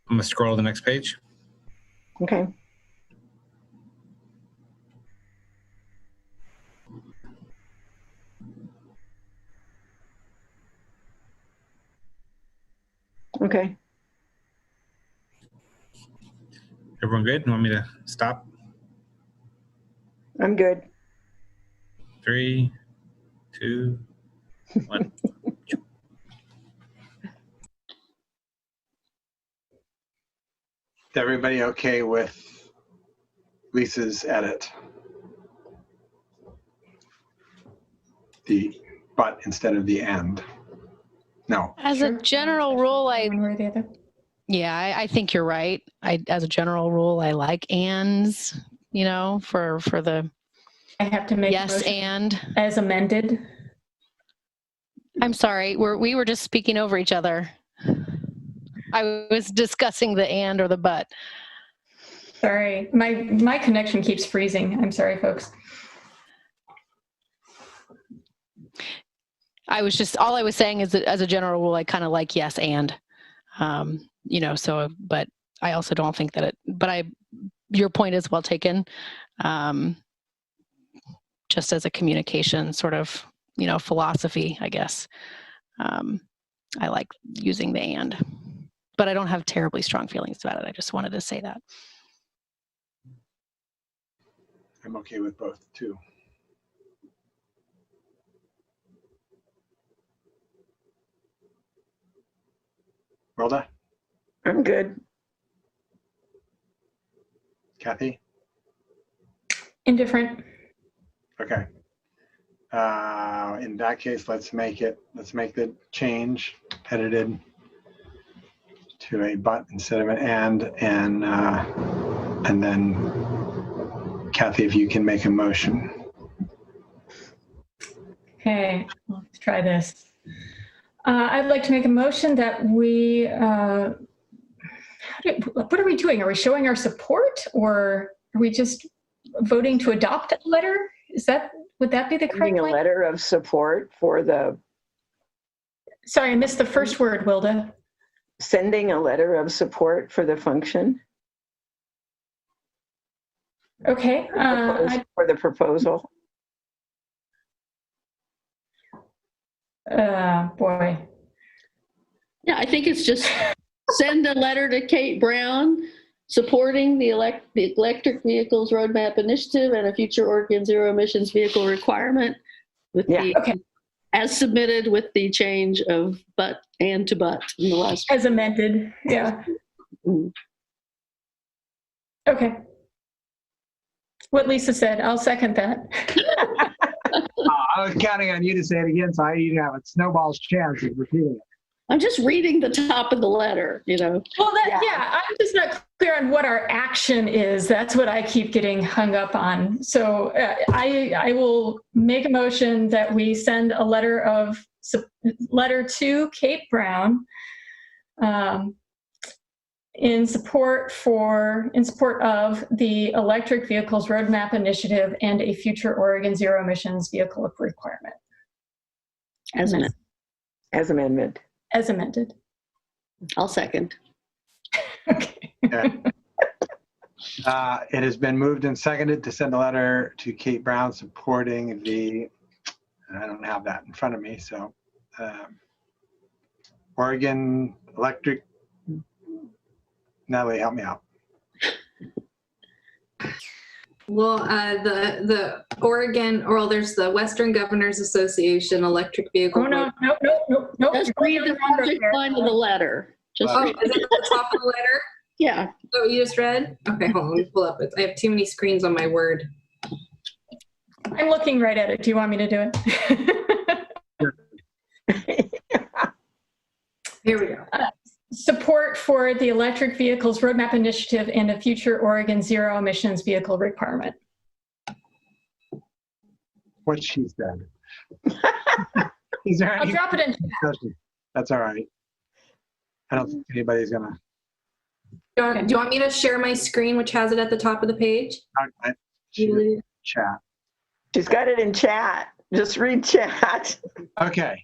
I'm gonna scroll to the next page. Okay. Okay. Everyone good? You want me to stop? I'm good. 3, 2, 1. Is everybody okay with Lisa's edit? The but instead of the and. No. As a general rule, I think you're right. As a general rule, I like ands, you know, for the I have to make yes a motion and as amended. I'm sorry, we were just speaking over each other. I was discussing the and or the but. Sorry, my connection keeps freezing. I'm sorry, folks. All I was saying is that as a general rule, I kind of like yes and, you know, so, but I also don't think that your point is well taken. Just as a communication sort of, you know, philosophy, I guess. I like using the and, but I don't have terribly strong feelings about it. I just wanted to say that. I'm okay with both too. Rhoda? I'm good. Kathy? Indifferent. Okay. In that case, let's make the change edited to a but instead of an and then Kathy, if you can make a motion. Okay, let's try this. I'd like to make a motion that we, what are we doing? Are we showing our support, or are we just voting to adopt a letter? Would that be the correct Sending a letter of support for the. Sorry, I missed the first word, Wilda. Sending a letter of support for the function. Okay. For the proposal. Boy. Yeah, I think it's just send a letter to Kate Brown supporting the electric vehicles roadmap initiative and a future Oregon zero emissions vehicle requirement with as submitted with the change of but and to but in the last. As amended, yeah. Okay. What Lisa said, I'll second that. I was counting on you to say it again, so you have a snowball's chance of repeating it. I'm just reading the top of the letter, you know. Well, I'm just not clear on what our action is. That's what I keep getting hung up on. So I will make a motion that we send a letter to Kate Brown in support of the electric vehicles roadmap initiative and a future Oregon zero emissions vehicle requirement. As amended. As amended. I'll second. Okay. It has been moved and seconded to send a letter to Kate Brown supporting the, I don't have that in front of me, so Oregon Electric. Natalie, help me out. Well, the Oregon, or there's the Western Governors Association Electric Vehicle. Oh, no. Just read the subject line of the letter. Is it at the top of the letter? Yeah. So you just read? Okay, hold on, let me pull up. I have too many screens on my Word. I'm looking right at it. Do you want me to do it? Here we go. Support for the electric vehicles roadmap initiative and a future Oregon zero emissions vehicle requirement. What she said. Is there I'll drop it in. Discussion? That's all right. I don't think anybody's gonna. Do you want me to share my screen, which has it at the top of the page? Chat. She's got it in chat. Just read chat. Okay.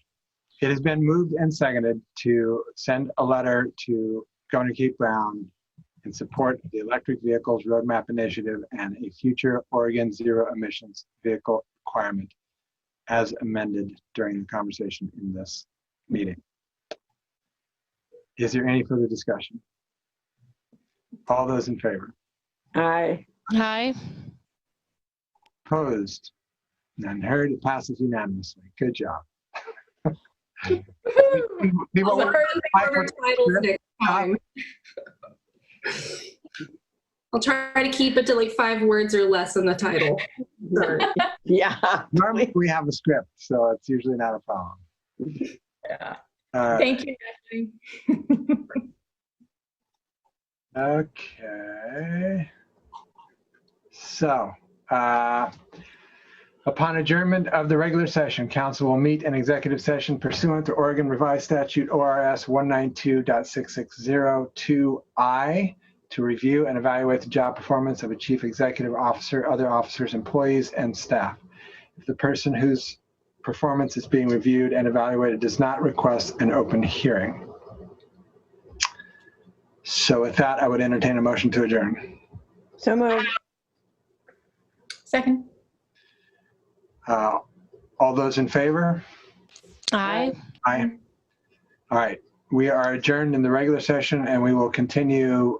It has been moved and seconded to send a letter to Governor Kate Brown in support of the electric vehicles roadmap initiative and a future Oregon zero emissions vehicle requirement as amended during the conversation in this meeting. Is there any further discussion? All those in favor? Aye. Aye. Opposed? None heard. It passes unanimously. Good job. People titles next time. I'll try to keep it to like 5 words or less in the title. Sorry. Yeah. Normally we have a script, so it's usually not a problem. Yeah. Thank you, Ashley. Okay. So, upon adjournment of the regular session, council will meet in executive session pursuant to Oregon Revised Statute ORS 192.6602I to review and evaluate the job performance of a chief executive officer, other officers, employees, and staff. If the person whose performance is being reviewed and evaluated does not request an open hearing. So with that, I would entertain a motion to adjourn. So moved. Second. All those in favor? Aye. Aye. All right. We are adjourned in the regular session and we will continue